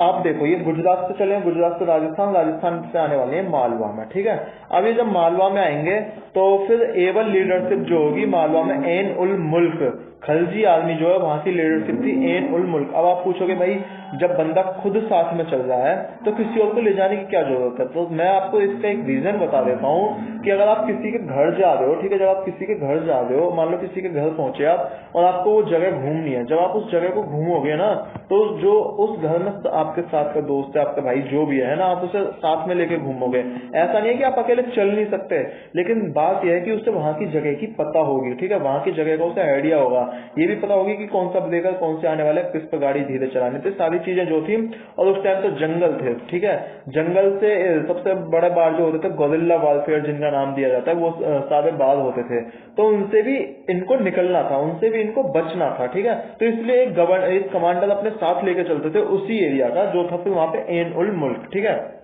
आप देखो, ये गुजरात से चले, गुजरात से राजस्थान, राजस्थान से आने वाले हैं मालवा में, ठीक है। अब ये जब मालवा में आएंगे तो फिर एबल लीडरशिप जो होगी मालवा में, एन उल मुल्क खलजी आर्मी जो है वहां की लीडरशिप थी एन उल मुल्क। अब आप पूछोगे भाई जब बंदा खुद साथ में चल रहा है तो किसी और को ले जाने की क्या जरूरत है, तो मैं आपको इसका एक रीजन बता देता हूँ कि अगर आप किसी के घर जा रहे हो, ठीक है, जब आप किसी के घर जा रहे हो, मान लो किसी के घर पहुंचे आप और आपको वो जगह घूमनी है, जब आप उस जगह को घूमोगे ना तो जो उस घर में आपके साथ का दोस्त है, आपका भाई जो भी है ना, आप उसे साथ में लेके घूमोगे। ऐसा नहीं है कि आप अकेले चल नहीं सकते, लेकिन बात यह है कि उसे वहां की जगह की पता होगी, ठीक है, वहां की जगह का उसे आइडिया होगा, ये भी पता होगी कि कौन सा ब्रेकर कौन से आने वाले, किस पर गाड़ी धीरे चलानी थी, सारी चीजें जो थी। और उस टाइम तो जंगल थे, ठीक है, जंगल से सबसे बड़े बाढ़ जो होते थे गोरिल्ला वारफेयर जिनका नाम दिया जाता है, वो सारे बाढ़ होते थे, तो उनसे भी इनको निकलना था, उनसे भी इनको बचना था, ठीक है। तो इसलिए एक कमांडर अपने साथ लेके चलते थे उसी एरिया का जो था फिर वहां पे एन उल मुल्क, ठीक है।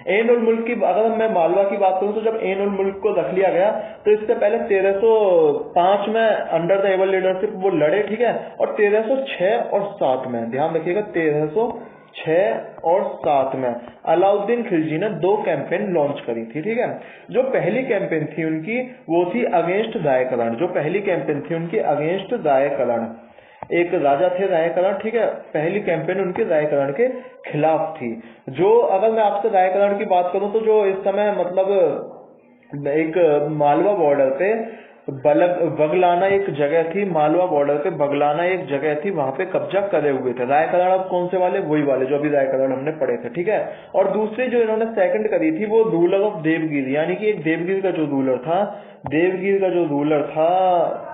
एन उल मुल्क की अगर मैं मालवा की बात करूं तो जब एन उल मुल्क को रख लिया गया तो इससे पहले 1305 में अंडर द एबल लीडरशिप वो लड़े, ठीक है, और 1306 और 7 में, ध्यान रखिएगा, 1306 और 7 में अलाउद्दीन खिलजी ने 2 कैंपेन लॉन्च करी थी, ठीक है। जो पहली कैंपेन थी उनकी वो थी अगेंस्ट रायकरण, जो पहली कैंपेन थी उनकी अगेंस्ट रायकरण, एक राजा थे रायकरण, ठीक है, पहली कैंपेन उनकी रायकरण के खिलाफ थी। जो अगर मैं आपसे रायकरण की बात करूं तो जो इस समय मतलब एक मालवा बॉर्डर पे बगलाना एक जगह थी, मालवा बॉर्डर पे बगलाना एक जगह थी, वहां पे कब्जा करे हुए थे रायकरण। अब कौन से वाले, वही वाले जो अभी रायकरण हमने पढ़े थे, ठीक है। और दूसरी जो इन्होंने सेकंड करी थी वो रूलर ऑफ देवगिरी, यानी कि एक देवगिरी का जो रूलर था, देवगिरी का जो रूलर था,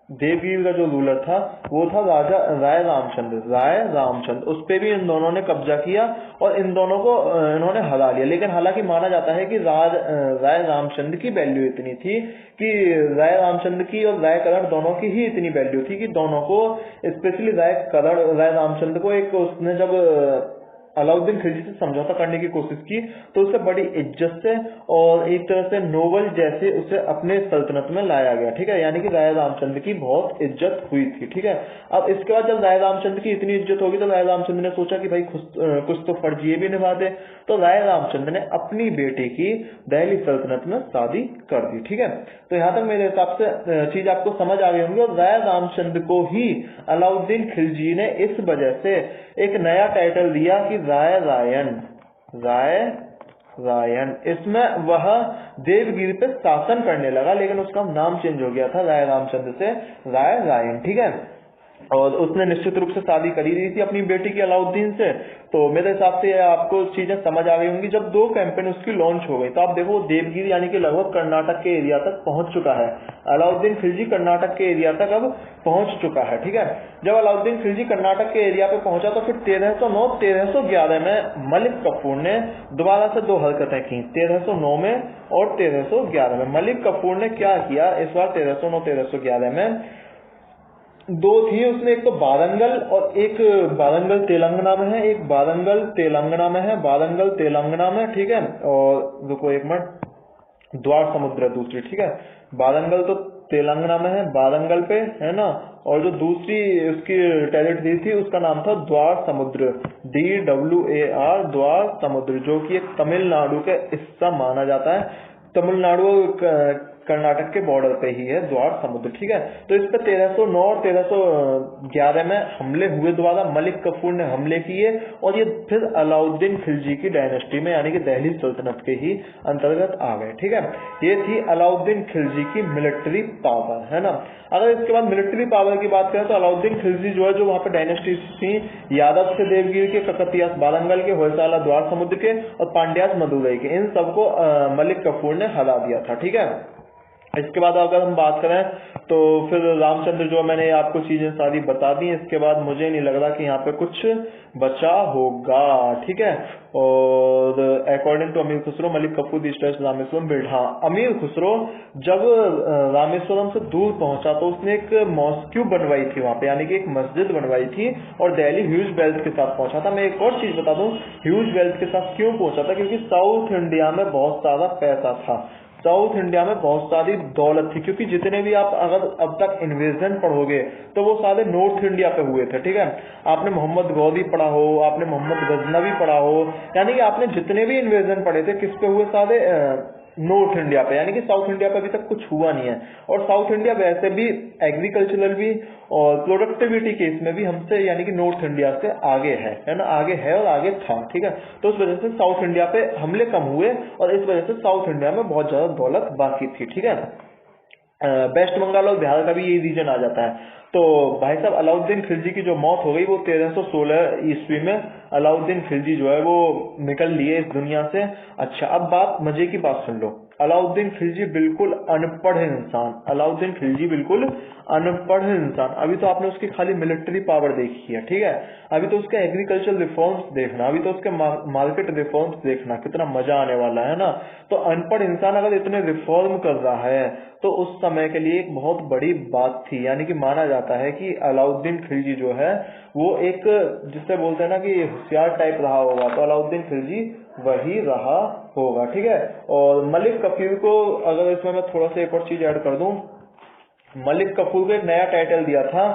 देवगिरी का जो रूलर था वो था राजा राय रामचंद्र, उस पे भी इन दोनों ने कब्जा किया और इन दोनों को इन्होंने हरा लिया। लेकिन हालांकि माना जाता है कि राय रामचंद्र की वैल्यू इतनी थी कि राय रामचंद्र की और रायकरण दोनों की ही इतनी वैल्यू थी कि दोनों को, स्पेशली राय रामचंद्र को एक उसने जब अलाउद्दीन खिलजी से समझौता करने की कोशिश की तो उसे बड़ी इज्जत से और एक तरह से नोबल जैसे उसे अपने सल्तनत में लाया गया, ठीक है, यानी कि राय रामचंद्र की बहुत इज्जत हुई थी, ठीक है। अब इसके बाद जब राय रामचंद्र की इतनी इज्जत होगी तो राय रामचंद्र ने सोचा कि भाई कुछ तो फर्ज ये भी निभा दे, तो राय रामचंद्र ने अपनी बेटी की दिल्ली सल्तनत में शादी कर दी, ठीक है। तो यहाँ तक मेरे हिसाब से चीज आपको समझ आ गई होंगी। और राय रामचंद्र को ही अलाउद्दीन खिलजी ने इस वजह से एक नया टाइटल दिया कि राय रायन, इसमें वह देवगिरी पे शासन करने लगा, लेकिन उसका नाम चेंज हो गया था राय रामचंद्र से राय रायन, ठीक है। और उसने निश्चित रूप से शादी करी दी थी अपनी बेटी की अलाउद्दीन से। तो मेरे हिसाब से आपको चीजें समझ आ गई होंगी। जब 2 कैंपेन उसकी लॉन्च हो गई तो आप देखो देवगिरी यानी कि लगभग कर्नाटक के एरिया तक पहुंच चुका है, अलाउद्दीन खिलजी कर्नाटक के एरिया तक अब पहुंच चुका है, ठीक है। जब अलाउद्दीन खिलजी कर्नाटक के एरिया पे पहुंचा तो फिर 1309-1311 में मलिक कफूर ने दोबारा से 2 हरकतें की, 1309 में और 1311 में। मलिक कफूर ने क्या किया इस बार 1309-1311 में, 2 थी उसने, एक तो बारंगल और एक बारंगल तेलंगाना में है, एक बारंगल तेलंगाना में है, बारंगल तेलंगाना में, ठीक है। और रुको एक मिनट, द्वार समुद्र है दूसरी, ठीक है, बारंगल तो तेलंगाना में है, बारंगल पे है ना, और जो दूसरी उसकी टेरिटरी थी उसका नाम था द्वार समुद्र, DWAR, द्वार समुद्र, जो कि एक तमिलनाडु का हिस्सा माना जाता है, तमिलनाडु कर्नाटक के बॉर्डर पे ही है द्वार समुद्र, ठीक है। तो इस पे 1309 और 1311 में हमले हुए, दोबारा मलिक कफूर ने हमले किए और ये फिर अलाउद्दीन खिलजी की डायनेस्टी में यानी कि दिल्ली सल्तनत के ही अंतर्गत आ गए, ठीक है। ये थी अलाउद्दीन खिलजी की मिलिट्री पावर, है ना। अगर इसके बाद मिलिट्री पावर की बात करें तो अलाउद्दीन खिलजी जो है, जो वहां पे डायनेस्टी थी, यादव से देवगिरी के, ककतियास बारंगल के, होयसाला द्वार समुद्र के और पांड्यास मदुरई के, इन सबको मलिक कफूर ने हरा दिया था, ठीक है। इसके बाद अगर हम बात करें तो फिर रामचंद्र जो मैंने आपको चीजें सारी बता दी, इसके बाद मुझे नहीं लग रहा कि यहाँ पे कुछ बचा होगा, ठीक है। और अकॉर्डिंग टू अमीर खुसरो, मलिक कफूर रामेश्वरम बिल्ड। हाँ, अमीर खुसरो जब रामेश्वरम से दूर पहुंचा तो उसने एक मॉस्क्यू बनवाई थी वहां पे, यानी कि एक मस्जिद बनवाई थी, और दिल्ली ह्यूज वेल्थ के साथ पहुंचा था। मैं एक और चीज बता दूं, ह्यूज वेल्थ के साथ क्यों पहुंचा था, क्योंकि साउथ इंडिया में बहुत सारा पैसा था, साउथ इंडिया में बहुत सारी दौलत थी, क्योंकि जितने भी आप अगर अब तक इन्वेजन पढ़ोगे तो वो सारे नॉर्थ इंडिया पे हुए थे, ठीक है। आपने मोहम्मद गौरी पढ़ा हो, आपने मोहम्मद गजनवी पढ़ा हो, यानी कि आपने जितने भी इन्वेजन पढ़े थे किस पे हुए, सारे नॉर्थ इंडिया पे, यानी कि साउथ इंडिया पे अभी तक कुछ हुआ नहीं है। और साउथ इंडिया वैसे भी एग्रीकल्चरल भी और प्रोडक्टिविटी के इसमें भी हमसे यानी कि नॉर्थ इंडिया से आगे है ना, आगे है और आगे था, ठीक है। तो उस वजह से साउथ इंडिया पे हमले कम हुए और इस वजह से साउथ इंडिया में बहुत ज्यादा दौलत बाकी थी, ठीक है। वेस्ट बंगाल और बिहार का भी यही रीजन आ जाता है। तो भाई साहब अलाउद्दीन खिलजी की जो मौत हो गई वो 1316 ईस्वी में अलाउद्दीन खिलजी जो है वो निकल लिए इस दुनिया से। अच्छा, अब बात मजे की बात सुन लो। अलाउद्दीन खिलजी बिल्कुल अनपढ़ इंसान, अलाउद्दीन खिलजी बिल्कुल अनपढ़ इंसान। अभी तो आपने उसकी खाली मिलिट्री पावर देखी है, ठीक है। अभी तो उसके एग्रीकल्चर रिफॉर्म्स देखना, अभी तो उसके मार्केट रिफॉर्म्स देखना, कितना मजा आने वाला है ना। तो अनपढ़ इंसान अगर इतने रिफॉर्म कर रहा है तो उस समय के लिए एक बहुत बड़ी बात थी, यानी कि माना जाता है कि अलाउद्दीन खिलजी जो है वो एक जिससे बोलते हैं ना कि होशियार टाइप रहा होगा, तो अलाउद्दीन खिलजी वही रहा होगा, ठीक है। और मलिक कफूर को अगर इसमें मैं थोड़ा सा एक और चीज ऐड कर दूं, मलिक कफूर को एक नया टाइटल दिया था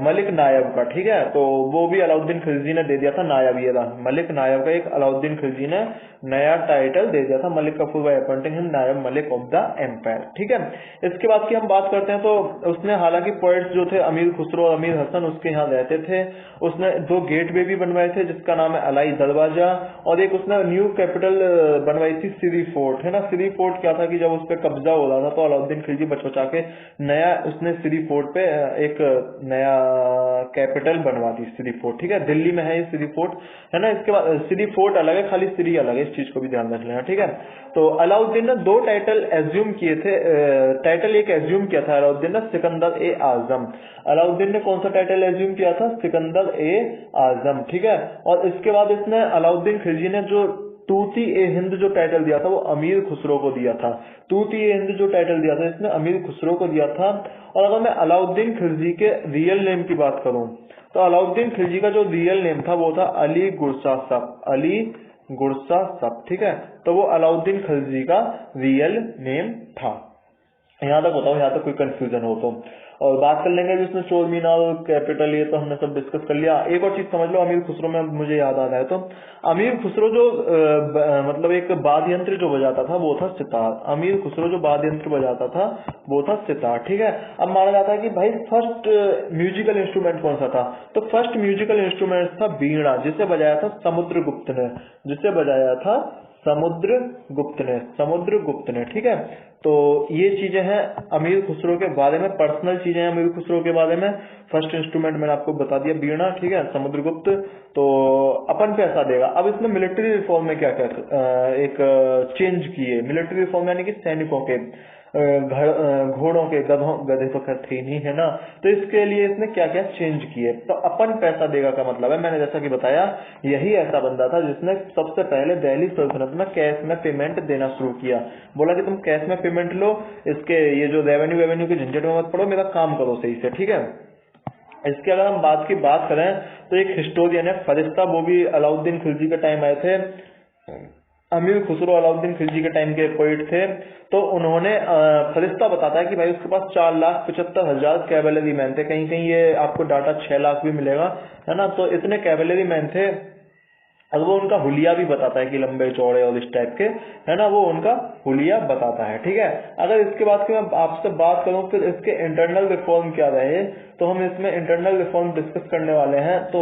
मलिक नायब का, ठीक है। तो वो भी अलाउद्दीन खिलजी ने दे दिया था, नायब, ये रहा मलिक नायब का एक अलाउद्दीन खिलजी ने नया टाइटल दे दिया था, Malik Kafur by appointing him नायब मलिक ऑफ द एम्पायर, ठीक है। इसके बाद की हम बात करते हैं तो उसने हालांकि पोएट्स जो थे अमीर खुसरो और अमीर हसन उसके यहाँ रहते थे। उसने 2 गेटवे भी बनवाए थे जिसका नाम है अलाई दरवाजा, और एक उसने न्यू कैपिटल बनवाई थी सिरी फोर्ट, है ना। सिरी फोर्ट क्या था कि जब उस पर कब्जा हो रहा था तो अलाउद्दीन खिलजी बचा के नया उसने सिरी फोर्ट पे एक नया कैपिटल बनवा दी, सिरी फोर्ट, ठीक है। दिल्ली में है ये सिरी फोर्ट, है ना। इसके बाद सिरी फोर्ट अलग है, खाली सिरी अलग है, इस चीज को भी ध्यान रख लेना, ठीक है। तो अलाउद्दीन ने 2 टाइटल एज्यूम किए थे, टाइटल एक एज्यूम किया था अलाउद्दीन ने, सिकंदर ए आजम। अलाउद्दीन ने कौन सा टाइटल एज्यूम किया था, सिकंदर ए आजम, ठीक है। और इसके बाद इसने अलाउद्दीन खिलजी ने जो तूती ए हिंद जो टाइटल दिया था वो अमीर खुसरो को दिया था। तूती ए हिंद जो टाइटल दिया था इसने अमीर खुसरो को दिया था। और अगर मैं अलाउद्दीन खिलजी के रियल नेम की बात करूं तो अलाउद्दीन खिलजी का जो रियल नेम था वो था अली गुरसा सब, अली गुरसा सब, ठीक है। तो वो अलाउद्दीन खिलजी का रियल नेम था। यहाँ तक बताओ, यहाँ तक कोई कंफ्यूजन हो तो। और बात कर लेंगे जिसमें चोर मीनार और कैपिटल, ये तो हमने सब डिस्कस कर लिया। एक और चीज समझ लो, अमीर खुसरो में मुझे याद आ रहा है तो अमीर खुसरो जो मतलब एक वाद्य यंत्र जो बजाता था वो था सितार। अमीर खुसरो जो वाद्य यंत्र बजाता था वो था सितार, ठीक है। अब माना जाता है कि भाई फर्स्ट म्यूजिकल इंस्ट्रूमेंट कौन सा था, तो फर्स्ट म्यूजिकल इंस्ट्रूमेंट था वीणा, जिसे बजाया था समुद्रगुप्त ने, जिसे बजाया था समुद्रगुप्त ने, ठीक है। तो ये चीजें हैं अमीर खुसरो के बारे में, पर्सनल चीजें हैं अमीर खुसरो के बारे में। फर्स्ट इंस्ट्रूमेंट मैंने आपको बता दिया वीणा, ठीक है, समुद्रगुप्त। तो अपन पे ऐसा देगा। अब इसमें मिलिट्री रिफॉर्म में क्या क्या एक चेंज किए, मिलिट्री रिफॉर्म यानी कि सैनिकों के घोड़ों के, गधे तो खैर थे नहीं, है ना। तो इसके लिए इसने क्या क्या चेंज किए। तो अपन पैसा देगा का मतलब है, मैंने जैसा कि बताया, यही ऐसा बंदा था जिसने सबसे पहले दिल्ली सल्तनत में कैश में पेमेंट देना शुरू किया। बोला कि तुम कैश में पेमेंट लो, इसके ये जो रेवेन्यू की झंझट में मत पड़ो, मेरा काम करो सही से, ठीक है। इसके अगर हम बात करें तो एक हिस्टोरियन है फरिश्ता, वो भी अलाउद्दीन खिलजी के टाइम आए थे। अमीर खुसरो अलाउद्दीन खिलजी के टाइम के पोइट थे। तो उन्होंने फरिश्ता बताता है कि भाई उसके पास 4,75,000 कैवेलरी मैन थे, कहीं कहीं ये आपको डाटा 6 लाख भी मिलेगा, है ना। तो इतने कैवेलरी मैन थे। और वो उनका हुलिया भी बताता है कि लंबे चौड़े और इस टाइप के, है ना, वो उनका हुलिया बताता है, ठीक है। अगर इसके बाद की मैं आपसे बात करूं फिर इसके इंटरनल रिफॉर्म क्या रहे, तो हम इसमें इंटरनल रिफॉर्म डिस्कस करने वाले हैं। तो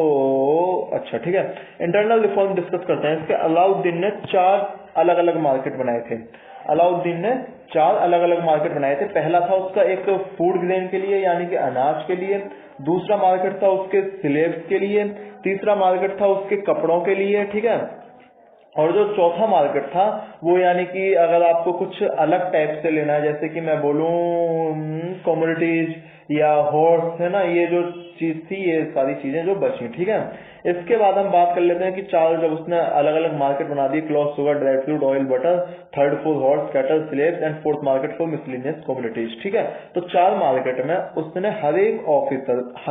अच्छा, ठीक है, इंटरनल रिफॉर्म डिस्कस करते हैं। इसके अलाउद्दीन ने 4 अलग अलग मार्केट बनाए थे। अलाउद्दीन ने 4 अलग अलग मार्केट बनाए थे। पहला था उसका एक फूड ग्रेन के लिए यानी कि अनाज के लिए, दूसरा मार्केट था उसके स्लेव्स के लिए, तीसरा मार्केट था उसके कपड़ों के लिए, ठीक है, और जो चौथा मार्केट था वो यानी कि अगर आपको कुछ अलग टाइप से लेना है, जैसे कि मैं बोलूं कमोडिटीज या हॉर्स, है ना, ये जो चीज थी, ये सारी चीजें जो बची, ठीक है। इसके बाद हम बात कर लेते हैं कि चार, जब उसने अलग अलग मार्केट बना दी, cloth, sugar, dry fruit, oil, butter, third for horse, cattle, slaves and fourth market for miscellaneous commodities, ठीक है। तो चार मार्केट में उसने हर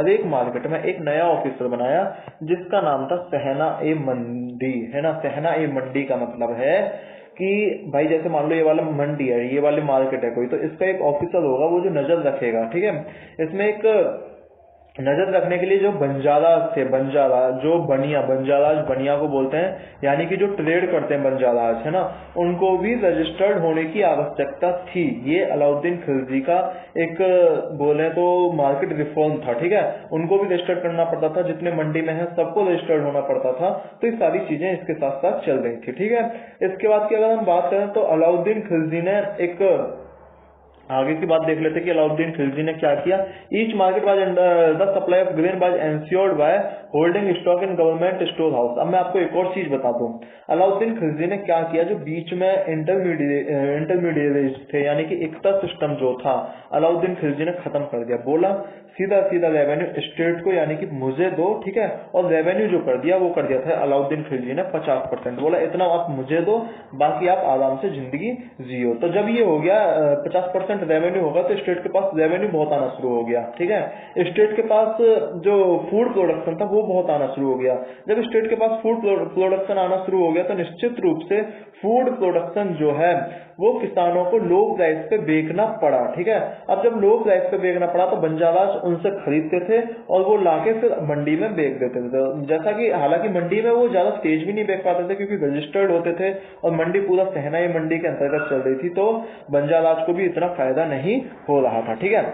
एक मार्केट में एक नया ऑफिसर बनाया जिसका नाम था सहना ए मंडी, है ना। सहना ए मंडी का मतलब है कि भाई जैसे मान लो ये वाला मंडी है, ये वाली मार्केट है कोई, तो इसका एक ऑफिसर होगा वो जो नजर रखेगा, ठीक है। इसमें एक नजर रखने के लिए जो बंजाराज थे, जो बंजाराज बनिया को बोलते हैं, यानी कि जो ट्रेड करते हैं बंजाराज, है ना, उनको भी रजिस्टर्ड होने की आवश्यकता थी। ये अलाउद्दीन खिलजी का एक बोले तो मार्केट रिफॉर्म था, ठीक है। उनको भी रजिस्टर्ड करना पड़ता था, जितने मंडी में है सबको रजिस्टर्ड होना पड़ता था। तो ये सारी चीजें इसके साथ साथ चल रही थी, ठीक है। इसके बाद की अगर हम बात करें तो अलाउद्दीन खिलजी ने एक आगे की बात देख लेते हैं कि अलाउद्दीन खिलजी ने क्या किया। Each market was the supply of grain was ensured by holding stock in government store house. अब मैं आपको एक और चीज बता दूं, अलाउद्दीन खिलजी ने क्या किया, जो बीच में इंटरमीडिएट थे, यानी कि इकता सिस्टम जो था, अलाउद्दीन खिलजी ने खत्म कर दिया। बोला सीधा सीधा रेवेन्यू स्टेट को, यानी कि मुझे दो, ठीक है। और रेवेन्यू जो कर दिया वो कर दिया था अलाउद्दीन खिलजी ने 50%। बोला इतना आप मुझे दो, बाकी आप आराम से जिंदगी जियो। तो जब ये हो गया 50% रेवेन्यू होगा तो स्टेट के पास रेवेन्यू बहुत आना शुरू हो गया, ठीक है। स्टेट के पास जो फूड प्रोडक्शन था वो बहुत आना शुरू हो गया। जब स्टेट के पास फूड प्रोडक्शन आना शुरू हो गया तो निश्चित रूप से फूड प्रोडक्शन जो है वो किसानों को लो प्राइस पे बेचना पड़ा, ठीक है। अब जब लो प्राइस पे बेचना पड़ा तो बंजाराज उनसे खरीदते थे और वो लाके फिर मंडी में बेच देते थे। जैसा कि हालांकि मंडी में वो ज्यादा तेज भी नहीं बेच पाते थे क्योंकि रजिस्टर्ड होते थे और मंडी पूरा सहना ही मंडी के अंतर्गत चल रही थी, तो बंजाराज को भी इतना फायदा नहीं हो रहा था, ठीक है।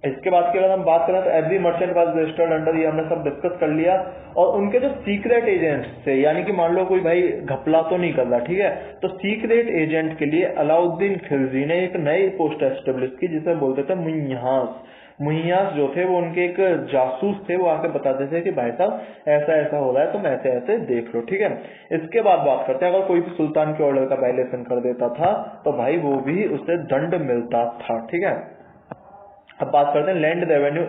इसके बाद की अगर हम बात करें तो every merchant was registered under, ये हमने सब डिस्कस कर लिया। और उनके जो सीक्रेट एजेंट्स थे, यानी कि मान लो कोई भाई घपला तो नहीं कर रहा, ठीक है, तो सीक्रेट एजेंट के लिए अलाउद्दीन खिलजी ने एक नई पोस्ट एस्टेब्लिश की जिसे बोलते थे मुहियास जो थे वो उनके एक जासूस थे, वो आके बताते थे कि भाई साहब ऐसा ऐसा हो रहा है, तुम ऐसे ऐसे देख लो, ठीक है। इसके बाद बात करते हैं, अगर कोई भी सुल्तान के ऑर्डर का वायलेशन कर देता था तो भाई वो भी उसे दंड मिलता था, ठीक है। अब बात करते हैं लैंड रेवेन्यू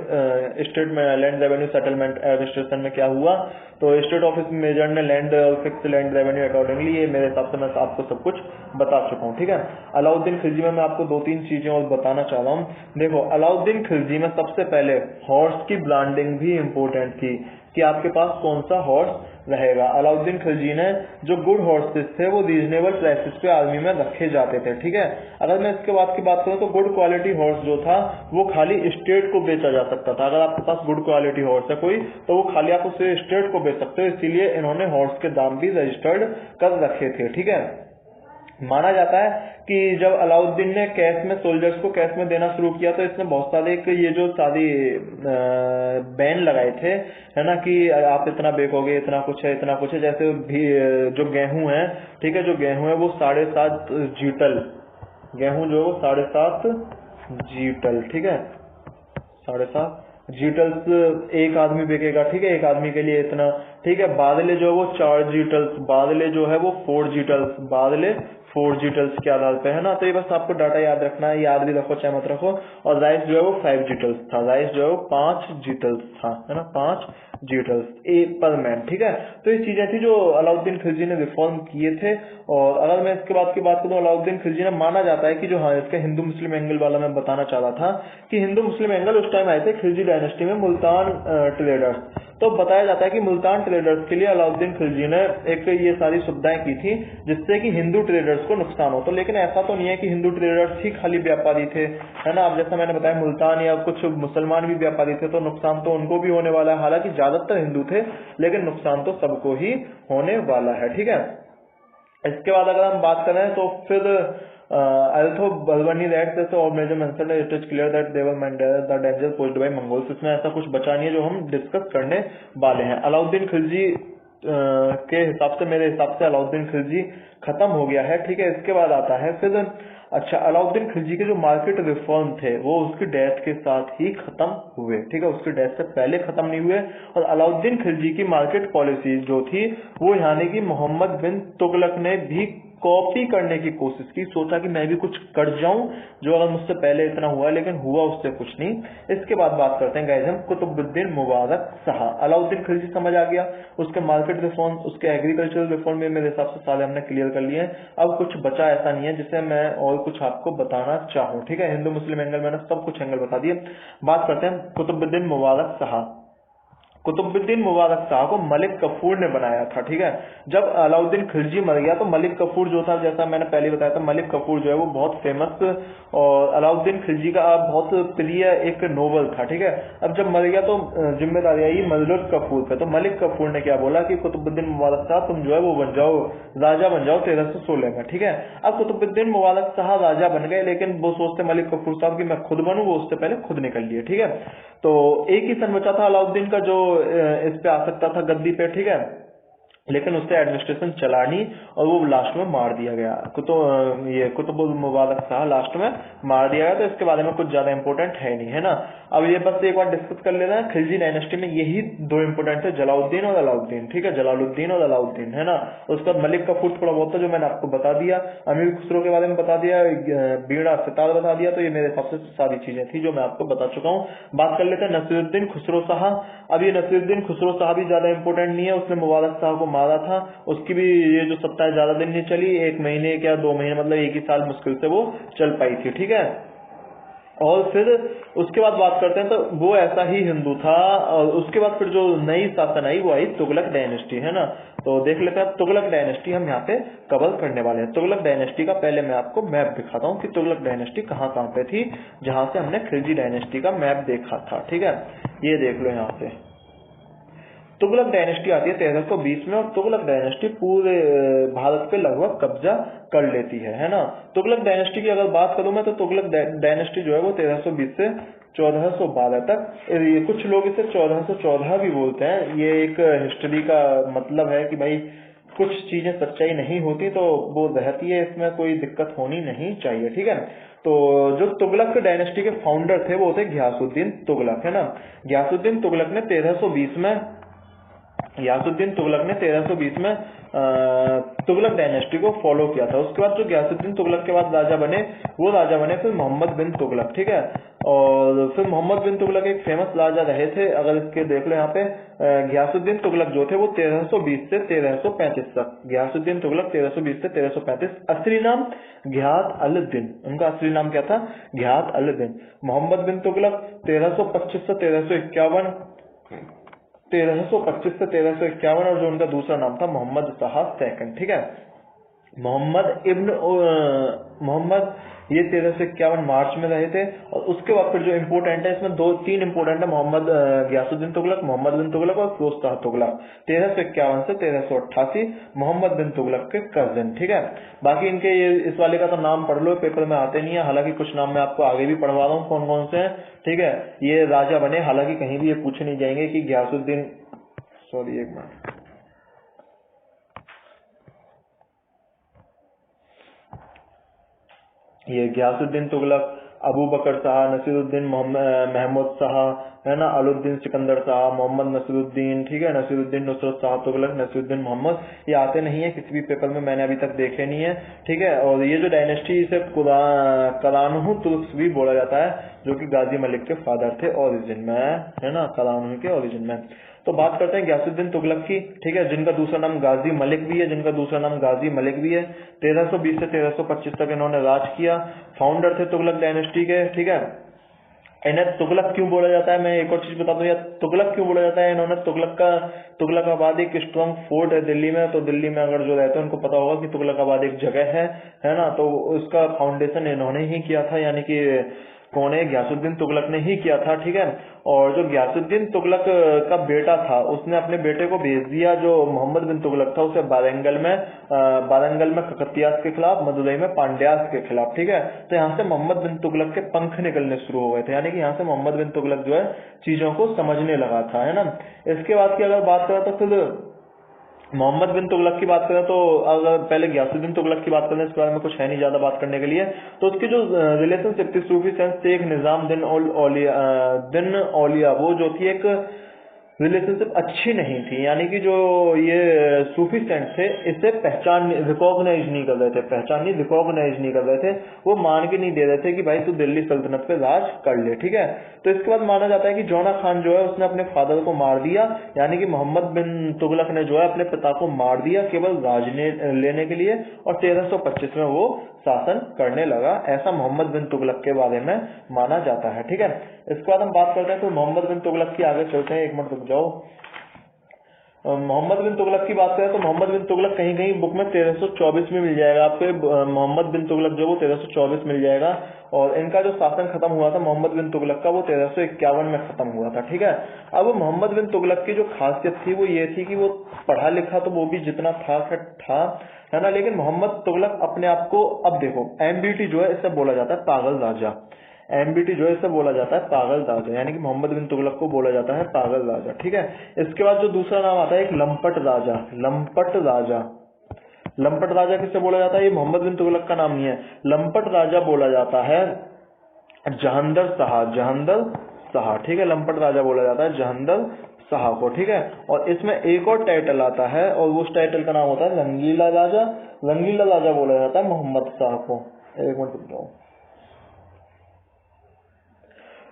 स्टेट में, लैंड रेवेन्यू सेटलमेंट एडमिनिस्ट्रेशन में क्या हुआ। तो स्टेट ऑफिस मेजर ने land fix land revenue accordingly, ये मेरे हिसाब से मैं आपको सब कुछ बता चुका हूँ, ठीक है। अलाउद्दीन खिलजी में मैं आपको दो तीन चीजें और बताना चाह रहा हूँ। देखो अलाउद्दीन खिलजी में सबसे पहले हॉर्स की ब्रांडिंग भी इम्पोर्टेंट थी कि आपके पास कौन सा हॉर्स रहेगा। अलाउद्दीन खिलजी ने जो गुड हॉर्सेस थे वो रीजनेबल प्राइसेस पे आर्मी में रखे जाते थे, ठीक है। अगर मैं इसके बाद की बात करूं तो गुड क्वालिटी हॉर्स जो था वो खाली स्टेट को बेचा जा सकता था। अगर आपके पास गुड क्वालिटी हॉर्स है कोई तो वो खाली आप उसे स्टेट को बेच सकते हो, इसीलिए इन्होंने हॉर्स के दाम भी रजिस्टर्ड कर रखे थे, ठीक है। माना जाता है कि जब अलाउद्दीन ने कैश में सोल्जर्स को कैश में देना शुरू किया तो इसने बहुत सारे ये जो सारी बैन लगाए थे, है ना, कि आप इतना बेचोगे, इतना कुछ है, इतना कुछ है। जैसे भी जो गेहूं है, ठीक है, जो गेहूं है वो 7.5 जीटल गेहूं, जो 7.5 जीटल, ठीक है, 7.5 जीटल्स एक आदमी बेचेगा, ठीक है, एक आदमी के लिए इतना, ठीक है। बादले जो है वो 4 जीटल्स, बादले जो है वो 4 जीटल्स, बादले 4 जीटल्स के आधार पे, है ना। तो ये बस आपको डाटा याद रखना है, याद भी रखो चाहे मत रखो। और राइस जो है वो 5 जीटल्स था, राइस जो है वो 5 जीटल्स था, है ना, 5 जीटल्स पर मैन, ठीक है। तो ये चीजें थी जो अलाउद्दीन खिलजी ने रिफॉर्म किए थे। और अगर मैं इसके बाद की बात करूं, अलाउद्दीन खिलजी ने माना जाता है कि जो, हाँ, इसका हिंदू मुस्लिम एंगल वाला मैं बताना चाह रहा था कि हिंदू मुस्लिम एंगल उस टाइम आए थे खिलजी डायनेस्टी में मुल्तान ट्रेडर्स। तो बताया जाता है कि मुल्तान ट्रेडर्स के लिए अलाउद्दीन खिलजी ने एक ये सारी सुविधाएं की थी जिससे कि हिंदू ट्रेडर्स को नुकसान हो। तो लेकिन ऐसा तो नहीं है कि हिंदू ट्रेडर्स ही खाली व्यापारी थे, है ना। अब जैसा मैंने बताया मुल्तान या कुछ मुसलमान भी व्यापारी थे, तो नुकसान तो उनको भी होने वाला है। हालांकि ज्यादातर हिंदू थे लेकिन नुकसान तो सबको ही होने वाला है, ठीक है। इसके बाद अगर हम बात करें तो फिर although Balbani that this all major mentioned it is clear that they were the danger posed by Mongols, इसमें ऐसा कुछ बचा नहीं है जो हम डिस्कस करने वाले हैं। अलाउद्दीन खिलजी के हिसाब से, मेरे हिसाब से अलाउद्दीन खिलजी खत्म हो गया है, ठीक है। इसके बाद आता है फिर अच्छा, अलाउद्दीन खिलजी के जो मार्केट रिफॉर्म थे वो उसकी डेथ के साथ ही खत्म हुए, ठीक है, उसकी डेथ से पहले खत्म नहीं हुए। और अलाउद्दीन खिलजी की मार्केट पॉलिसी जो थी वो यानी कि मोहम्मद बिन तुगलक ने भी कॉपी करने की कोशिश की, सोचा कि मैं भी कुछ कर जाऊं जो अगर मुझसे पहले इतना हुआ, लेकिन हुआ उससे कुछ नहीं। इसके बाद बात करते हैं गाइस हम कुतुबुद्दीन मुबारक शाह। अलाउद्दीन खिलजी समझ आ गया, उसके मार्केट रिफॉर्म, उसके एग्रीकल्चरल रिफॉर्म में मेरे हिसाब से सारे हमने क्लियर कर लिए हैं। अब कुछ बचा ऐसा नहीं है जिसे मैं और कुछ आपको बताना चाहूँ, ठीक है। हिंदू मुस्लिम एंगल मैंने सब कुछ एंगल बता दिए। बात करते हैं कुतुबुद्दीन मुबारक शाह। कुतुबुद्दीन मुबारक शाह को मलिक कफूर ने बनाया था, ठीक है। जब अलाउद्दीन खिलजी मर गया तो मलिक कफूर जो था, जैसा मैंने पहले बताया था, मलिक कफूर जो है वो बहुत फेमस और अलाउद्दीन खिलजी का बहुत प्रिय एक नोवेल था, ठीक है। अब जब मर गया तो जिम्मेदारी आई मलिक कफूर पे। तो मलिक कफूर ने क्या बोला कि कुतुबुद्दीन मुबारक शाह तुम जो है वो बन जाओ, राजा बन जाओ 1316 में, ठीक है। अब कुतुबुद्दीन मुबारक शाह राजा बन गए, लेकिन वो सोचते मलिक कफूर साहब कि मैं खुद बनूं, वो उससे पहले खुद निकल लिए, ठीक है। तो एक ही सन बचा था अलाउद्दीन का जो इस पे आ सकता था गद्दी पे, ठीक है, लेकिन उससे एडमिनिस्ट्रेशन चला नहीं और वो लास्ट में मार दिया गया। ये कुतुबुल मुबारक शाह लास्ट में मार दिया गया। तो इसके बारे में कुछ ज्यादा इंपॉर्टेंट है नहीं, है ना। अब ये बस एक बार डिस्कस कर लेना है, खिलजी डायनेस्टी में यही दो इंपॉर्टेंट है, जलालुद्दीन और अलाउद्दीन, ठीक है, जलालुद्दीन और अलाउद्दीन, है ना। उसके बाद मलिक कफूर थोड़ा बहुत था जो मैंने आपको बता दिया, अमीर खुसरो के बारे में बता दिया, बीड़ा सितार बता दिया। तो ये मेरे हिसाब से सारी चीजें थी जो मैं आपको बता चुका हूँ। बात कर लेते हैं नसीरुद्दीन खुसरो शाह। अब ये नसीरुद्दीन खुसरो शाह भी ज्यादा इंपॉर्टेंट नहीं है, उसने मुबारक शाह को मारा था, उसकी भी ये जो सत्ता ज्यादा दिन नहीं चली, 1 महीने क्या 2 महीने, मतलब 1 ही साल मुश्किल से वो चल पाई थी, ठीक है। और फिर उसके बाद बात करते हैं तो वो ऐसा ही हिंदू था। और उसके बाद फिर जो नई शासन आई वो आई तुगलक डायनेस्टी, है ना। तो देख लेते हैं तुगलक डायनेस्टी हम यहाँ पे कवर करने वाले हैं। तुगलक डायनेस्टी का पहले मैं आपको मैप दिखाता हूँ कि तुगलक डायनेस्टी कहाँ कहाँ पे थी, जहां से हमने खिलजी डायनेस्टी का मैप देखा था, ठीक है। ये देख लो यहाँ पे तुगलक डायनेस्टी आती है 1320 में और तुगलक डायनेस्टी पूरे भारत पे लगभग कब्जा कर लेती है ना। तुगलक डायनेस्टी की अगर बात करूं मैं तो तुगलक डायनेस्टी जो है वो 1320 से 1412 तक, ये कुछ लोग इसे 1414 भी बोलते हैं। ये एक हिस्ट्री का मतलब है कि भाई कुछ चीजें सच्चाई नहीं होती तो वो रहती है, इसमें कोई दिक्कत होनी नहीं चाहिए, ठीक है। तो जो तुगलक डायनेस्टी के फाउंडर थे वो थे घियासुद्दीन तुगलक, है ना। घियासुद्दीन तुगलक ने 1320 में घियासुद्दीन तुगलक ने 1320 में तुगलक डायनेस्टी को फॉलो किया था। उसके बाद जो घियासुद्दीन तुगलक के बाद राजा बने वो राजा बने फिर मोहम्मद बिन तुगलक, ठीक है। और फिर मोहम्मद बिन तुगलक एक फेमस राजा रहे थे, अगर इसके देख लो यहाँ पे घियासुद्दीन तुगलक जो थे वो 1320 से 1335 तक, घियासुद्दीन तुगलक 1320 से 1335। असली नाम घियात अल दिन, उनका असली नाम क्या था, घियात अल दिन। मोहम्मद बिन तुगलक 1325 से 1351, 1325 से 1351, और जो उनका दूसरा नाम था मोहम्मद शाह सेकंड, ठीक है। मोहम्मद ये 1351 मार्च में रहे थे। और उसके बाद फिर जो इम्पोर्टेंट है इसमें 2-3 इम्पोर्टेंट है, मोहम्मद घियासुद्दीन तुगलक, मोहम्मद बिन तुगलक और फिरोज शाह तुगलक। 1351 से 1388 मोहम्मद बिन तुगलक के कजिन, ठीक है। बाकी इनके ये इस वाले का तो नाम पढ़ लो, पेपर में आते नहीं है, हालांकि कुछ नाम मैं आपको आगे भी पढ़वा रहा हूँ कौन कौन से हैं, ठीक है। ये राजा बने, हालांकि कहीं भी ये पूछे नहीं जाएंगे कि घियासुद्दीन, सॉरी एक मिनट, ये घियासुद्दीन तुगलक, अबू बकर शाह, नसीरुद्दीन महमूद शाह, है ना, अलाउद्दीन सिकंदर शाह, मोहम्मद नसीरुद्दीन, ठीक है, नसीरुद्दीन नुसरत शाह तुगलक, नसीरुद्दीन मोहम्मद, ये आते नहीं है किसी भी पेपर में, मैंने अभी तक देखे नहीं है, ठीक है। और ये जो डायनेस्टी इसे करानहु तुर्क भी बोला जाता है, जो कि गाजी मलिक के फादर थे ओरिजिन में, है ना, करानहु के ओरिजिन में। तो बात करते हैं घियासुद्दीन तुगलक की, ठीक है, जिनका दूसरा नाम गाजी मलिक भी है, जिनका दूसरा नाम गाजी मलिक भी है। 1320 से 1325 तक इन्होंने राज किया, फाउंडर थे तुगलक डायनेस्टी के, ठीक है। इन्हें तुगलक क्यों बोला जाता है, मैं एक और चीज बता दूं, या तुगलक क्यों बोला जाता है, इन्होंने तुगलकाबाद एक स्ट्रॉन्ग फोर्ट है दिल्ली में, तो दिल्ली में अगर जो रहते हैं उनको पता होगा कि तुगलकाबाद एक जगह है ना। तो उसका फाउंडेशन इन्होंने ही किया था, यानी कि कौन है, घियासुद्दीन तुगलक ने ही किया था, ठीक है। और जो घियासुद्दीन तुगलक का बेटा था उसने अपने बेटे को भेज दिया, जो मोहम्मद बिन तुगलक था, उसे बारंगल में ककतियास के खिलाफ, मदुरई में पांड्यास के खिलाफ, ठीक है। तो यहाँ से मोहम्मद बिन तुगलक के पंख निकलने शुरू हो गए थे, यानी कि यहाँ से मोहम्मद बिन तुगलक जो है चीजों को समझने लगा था, है ना। इसके बाद की अगर बात करें तो फिर मोहम्मद बिन तुगलक की बात करें तो अगर पहले गयासुद्दीन तुगलक की बात करें, इसके बारे में कुछ है नहीं ज्यादा बात करने के लिए। तो उसकी जो रिलेशनशिप थी सूफी सेंस से, एक निजाम दिन औलिया वो जो थी एक रिलेशनशिप अच्छी नहीं थी, यानी कि जो ये सूफी सेंट थे इसे रिकॉग्नाइज नहीं कर रहे थे, रिकॉग्नाइज नहीं कर रहे थे, वो मान के नहीं दे रहे थे कि भाई तू दिल्ली सल्तनत पे राज कर ले, ठीक है। तो इसके बाद माना जाता है कि जौना खान जो है उसने अपने फादर को मार दिया, यानी कि मोहम्मद बिन तुगलक ने जो है अपने पिता को मार दिया केवल राज लेने के लिए, और 1325 में वो शासन करने लगा, ऐसा मोहम्मद बिन तुगलक के बारे में माना जाता है, ठीक है। इसके बाद हम बात करते हैं तो मोहम्मद बिन तुगलक की, आगे चलते हैं, एक मिनट रुक जाओ। मोहम्मद बिन तुगलक की बात करें तो मोहम्मद बिन तुगलक कहीं कहीं बुक में 1324 में मिल जाएगा आपको, मोहम्मद बिन तुगलक जो वो 1324 मिल जाएगा, और इनका जो शासन खत्म हुआ था मोहम्मद बिन तुगलक का वो 1351 में खत्म हुआ था, ठीक है। अब मोहम्मद बिन तुगलक की जो खासियत थी वो ये थी कि वो पढ़ा लिखा तो वो भी जितना था है ना, लेकिन मोहम्मद तुगलक अपने आप को, अब देखो एमबीटी जो है इससे बोला जाता है पागल राजा, एमबीटी जो है इससे बोला जाता है पागल राजा, यानी कि मोहम्मद बिन तुगलक को बोला जाता है पागल राजा, ठीक है। इसके बाद जो दूसरा नाम आता है एक लंपट राजा, लंपट राजा, लंपट राजा किससे बोला जाता है, ये मोहम्मद बिन तुगलक का नाम नहीं है, लंपट राजा बोला जाता है जहांदर शाह, जहांदर शाह, ठीक है, लंपट राजा बोला जाता है जहांदर शाह को, ठीक है। और इसमें एक और टाइटल आता है और उस टाइटल का नाम होता है रंगीला राजा, रंगीला राजा बोला जाता है मोहम्मद शाह को, एक मिनट रुक जाओ,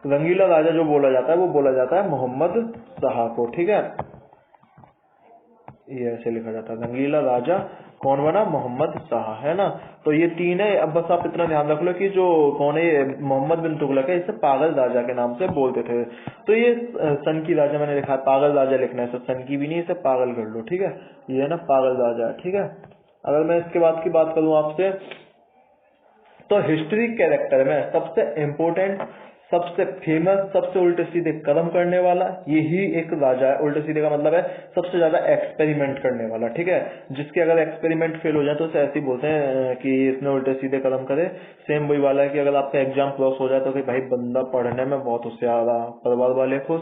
रंगीला राजा जो बोला जाता है वो बोला जाता है मोहम्मद शाह को, ठीक है, ये ऐसे लिखा जाता है रंगीला राजा कौन बना, मोहम्मद शाह, है ना। तो ये तीन है, अब बस आप इतना ध्यान रख लो कि जो कौन है मोहम्मद बिन तुगलक है इसे पागल राजा के नाम से बोलते थे। तो ये सन की राजा मैंने लिखा है, पागल राजा लिखना है, सन की भी नहीं, इसे पागल कर लो, ठीक है, ये है ना पागल राजा, ठीक है। अगर मैं इसके बाद की बात करूं आपसे तो हिस्ट्री कैरेक्टर में सबसे इम्पोर्टेंट, सबसे फेमस, सबसे उल्टे सीधे कदम करने वाला यही एक राजा है। उल्टे सीधे का मतलब है सबसे ज्यादा एक्सपेरिमेंट करने वाला, ठीक है, जिसके अगर एक्सपेरिमेंट फेल हो जाए तो उसे ऐसे ही बोलते हैं कि इसने उल्टे सीधे कदम करे। सेम वही वाला है कि अगर आपका एग्जाम क्रॉस हो जाए तो कि भाई बंदा पढ़ने में बहुत होशियार रहा, परिवार वाले खुश,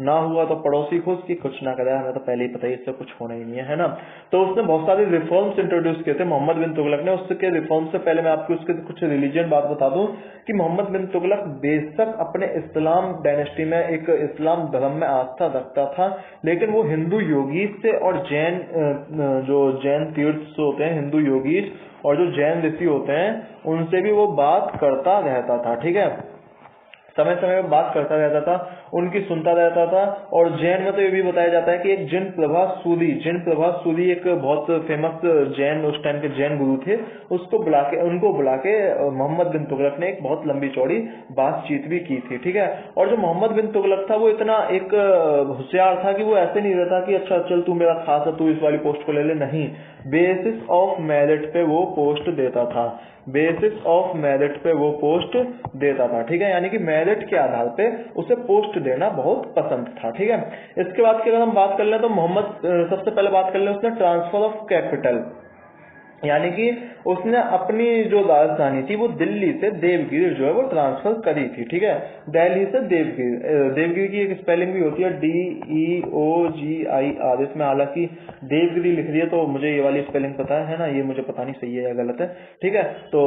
ना हुआ तो पड़ोसी खुश कि कुछ ना करे, हमें तो पहले ही पता ही इससे कुछ होना ही नहीं है ना। तो उसने बहुत सारे रिफॉर्म्स इंट्रोड्यूस किए थे मोहम्मद बिन तुगलक ने। उसके रिफॉर्म से पहले मैं आपको उसके कुछ रिलीजियन बात बता दूं कि मोहम्मद बिन तुगलक बेशक अपने इस्लाम डायनेस्टी में एक इस्लाम धर्म में आस्था रखता था, लेकिन वो हिंदू योगीज से और जैन जो जैन तीर्थ होते हैं, हिंदू योगीज और जो जैन ऋषि होते हैं उनसे भी वो बात करता रहता था, ठीक है, समय समय में बात करता रहता था, उनकी सुनता रहता था। और जैन में तो ये भी बताया जाता है कि एक जिन प्रभा सूरी एक बहुत फेमस जैन, उस टाइम के जैन गुरु थे, उनको बुला के मोहम्मद बिन तुगलक ने एक बहुत लंबी चौड़ी बातचीत भी की थी, ठीक है। और जो मोहम्मद बिन तुगलक था वो इतना एक होशियार था कि वो ऐसे नहीं रहता कि अच्छा चल तू मेरा खास है तू इस वाली पोस्ट को ले ले, नहीं, बेसिस ऑफ मेरिट पे वो पोस्ट देता था, बेसिस ऑफ मेरिट पे वो पोस्ट देता था, ठीक है, यानी कि मेरिट के आधार पे उसे पोस्ट देना बहुत पसंद था, ठीक है। इसके बाद की अगर हम बात कर लें तो मोहम्मद, सबसे पहले बात कर लें उसने ट्रांसफर ऑफ कैपिटल, यानी कि उसने अपनी जो राजधानी थी वो दिल्ली से देवगिरी जो है वो ट्रांसफर करी थी, ठीक है, दिल्ली से देवगिरी। देवगिरी की एक स्पेलिंग भी होती है DEOGIR, इसमें हालांकि देवगिरी लिख रही है तो मुझे ये वाली स्पेलिंग पता है ना, ये मुझे पता नहीं सही है या गलत है, ठीक है। तो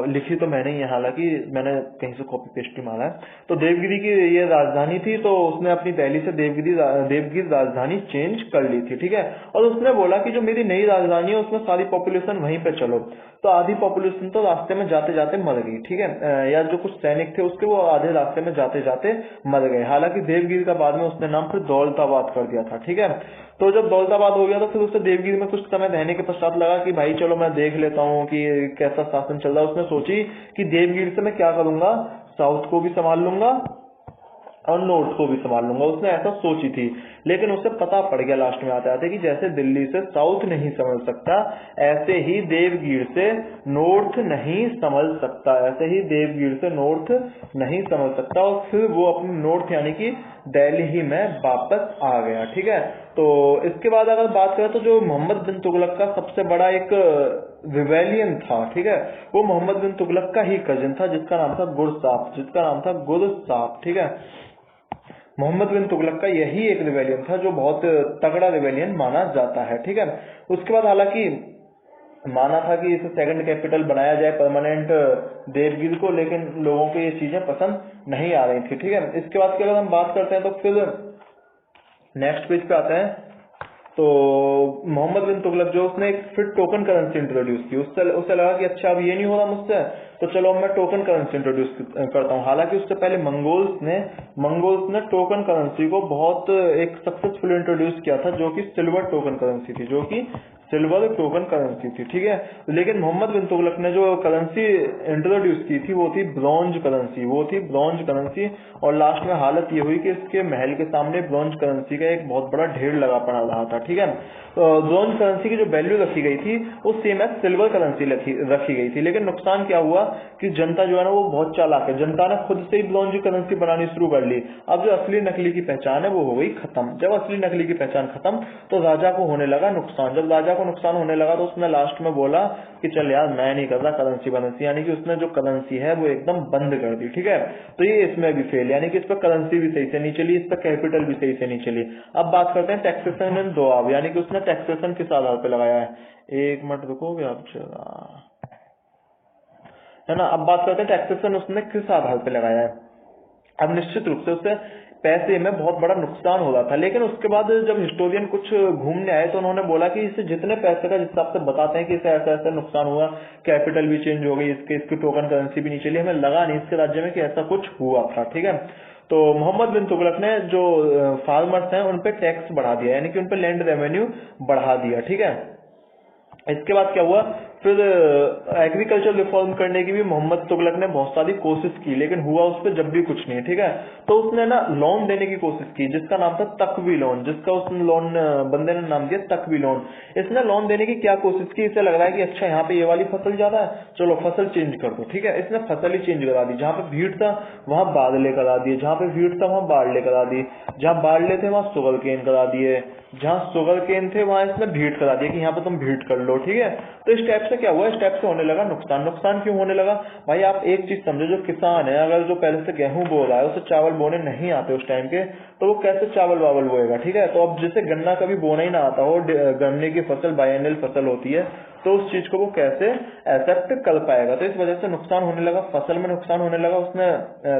लिखी तो मैंने ही है, हालांकि मैंने कहीं से कॉपी पेस्ट ही मारा है। तो देवगिरी की ये राजधानी थी, तो उसने अपनी दिल्ली से देवगिरी राजधानी चेंज कर ली थी, ठीक है। और उसने बोला कि जो मेरी नई राजधानी है उसमें सारी पॉपुलेशन वहीं पे चलो। तो आधी पॉपुलेशन तो रास्ते में जाते जाते मर गई, ठीक है, या जो कुछ सैनिक थे उसके वो आधे रास्ते में जाते जाते मर गए। हालांकि देवगिरी का बाद में उसने नाम फिर दौलताबाद कर दिया था, ठीक है। तो जब दौलताबाद हो गया तो फिर उसे देवगिरी में कुछ समय रहने के पश्चात लगा कि भाई चलो मैं देख लेता हूँ कि कैसा शासन चल रहा है। उसने सोची कि देवगिरी से मैं क्या करूंगा, साउथ को भी संभाल लूंगा और नॉर्थ को भी संभाल लूंगा, उसने ऐसा सोची थी। लेकिन उसे पता पड़ गया लास्ट में आते आते कि जैसे दिल्ली से साउथ नहीं समझ सकता ऐसे ही देवगिर से नॉर्थ नहीं समझ सकता, ऐसे ही देवगिर से नॉर्थ नहीं समझ सकता। और फिर वो अपनी नॉर्थ यानी कि दिल्ली में वापस आ गया, ठीक है। तो इसके बाद अगर बात करें तो जो मोहम्मद बिन तुगलक का सबसे बड़ा एक रिवेलियन था, ठीक है, वो मोहम्मद बिन तुगलक का ही कजिन था जिसका नाम था गुरसाफ, ठीक है। मोहम्मद बिन तुगलक का यही एक रिवेलियन था जो बहुत तगड़ा रिवेलियन माना जाता है, ठीक है। उसके बाद हालांकि माना था कि इसे सेकंड कैपिटल बनाया जाए परमानेंट देवगिरी को, लेकिन लोगों को ये चीजें पसंद नहीं आ रही थी, ठीक है। इसके बाद की अगर हम बात करते हैं तो फिर नेक्स्ट पेज पे आते हैं। तो मोहम्मद बिन तुगलक जो उसने एक फिर टोकन करेंसी इंट्रोड्यूस की, उससे लगा कि अच्छा अब ये नहीं हो रहा मुझसे, तो चलो अब मैं टोकन करेंसी इंट्रोड्यूस करता हूँ। हालांकि उससे पहले मंगोल्स ने टोकन करेंसी को बहुत एक सक्सेसफुल इंट्रोड्यूस किया था, जो कि सिल्वर टोकन करेंसी थी, ठीक है। लेकिन मोहम्मद बिन तुगलक ने जो करेंसी इंट्रोड्यूस की थी वो थी ब्रॉन्ज करेंसी, और लास्ट में हालत ये हुई कि इसके महल के सामने ब्रॉन्ज करेंसी का एक बहुत बड़ा ढेर लगा पड़ा रहा था, ठीक है। तो ब्रॉन्ज करेंसी की जो वैल्यू रखी गई थी वो सेम एज सिल्वर करेंसी रखी गई थी, लेकिन नुकसान क्या हुआ कि जनता जो है ना वो बहुत चालाक है, जनता ने खुद से ही ब्रॉन्ज करेंसी बनानी शुरू कर ली। अब जो असली नकली की पहचान है वो हो गई खत्म। जब असली नकली की पहचान खत्म तो राजा को होने लगा नुकसान। जब राजा को नुकसान होने लगा तो उसने लास्ट में बोला कि चल यार मैं नहीं कर रहा करेंसी, यानी कि उसने जो करेंसी है वो एकदम बंद कर दी, ठीक है। तो ये इसमें भी फेल, यानी कि इस पर करेंसी भी सही से नहीं चली, इस पर कैपिटल भी सही से नहीं चली। अब बात करते हैं टैक्सेशन एंड दोआब, यानी कि उसने टैक्सेशन किस आधार पे लगाया है। एक मिनट रुकोगे आप जरा, है ना। अब बात करते हैं टैक्सेशन उसने किस आधार पे लगाया है। अब निश्चित रूप से उससे पैसे में बहुत बड़ा नुकसान हो रहा था, लेकिन उसके बाद जब हिस्टोरियन कुछ घूमने आए तो उन्होंने बोला कि इसे जितने पैसे का जिस हिसाब से बताते हैं कि इसे ऐसा ऐसा नुकसान हुआ, कैपिटल भी चेंज हो गई, इसकी टोकन करेंसी भी नहीं चली, हमें लगा नहीं इसके राज्य में कि ऐसा कुछ हुआ था, ठीक है। तो मोहम्मद बिन तुगलक ने जो फार्मर्स हैं उन पे टैक्स बढ़ा दिया, यानी कि उन पे लैंड रेवेन्यू बढ़ा दिया, ठीक है। इसके बाद क्या हुआ, फिर एग्रीकल्चर रिफॉर्म करने की भी मोहम्मद तुगलक ने बहुत सारी कोशिश की, लेकिन हुआ उस पर जब भी कुछ नहीं, ठीक है। तो उसने ना लोन देने की कोशिश की जिसका नाम था तकवी लोन, जिसका उसने लोन बंदे ने नाम दिया तकवी लोन। इसने लोन देने की क्या कोशिश की, इसे लग रहा है कि अच्छा यहाँ पे ये वाली फसल ज्यादा है, चलो फसल चेंज कर दो, ठीक है। इसने फसल ही चेंज करा दी, जहाँ पे भीड़ था वहां बादले करा दिए, जहाँ पे भीड़ था वहां बाड़ले करा दिए, जहाँ बाड़ले थे वहां शुगर केन करा दिए, जहाँ शुगर केन थे वहां इसने भीड़ करा दिया कि यहाँ पे तुम भीड़ कर लो, ठीक है। तो इस टाइप से क्या हुआ, इस टाइप से होने लगा नुकसान क्यों होने लगा भाई। आप एक चीज समझो, जो किसान है अगर जो पहले से गेहूं बो रहा है उसे चावल बोने नहीं आते उस टाइम के, तो वो कैसे चावल वावल बोएगा, ठीक है। तो अब जैसे गन्ना कभी बोना ही ना आता हो, गन्ने की फसल बायएनुअल फसल होती है, तो उस चीज को वो कैसे एक्सेप्ट कर पाएगा। तो इस वजह से नुकसान होने लगा, फसल में नुकसान होने लगा, उसने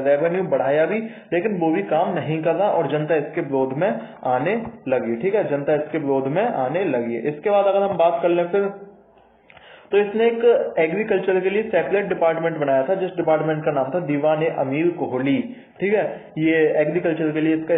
रेवेन्यू बढ़ाया भी लेकिन वो भी काम नहीं कर रहा और जनता इसके विरोध में आने लगी, ठीक है, जनता इसके विरोध में आने लगी। इसके बाद अगर हम बात कर लें फिर, तो इसने एक एग्रीकल्चर के लिए सेपरेट डिपार्टमेंट बनाया था, जिस डिपार्टमेंट का नाम था दीवान अमीर कोहली, ठीक है। ये एग्रीकल्चर के लिए इसका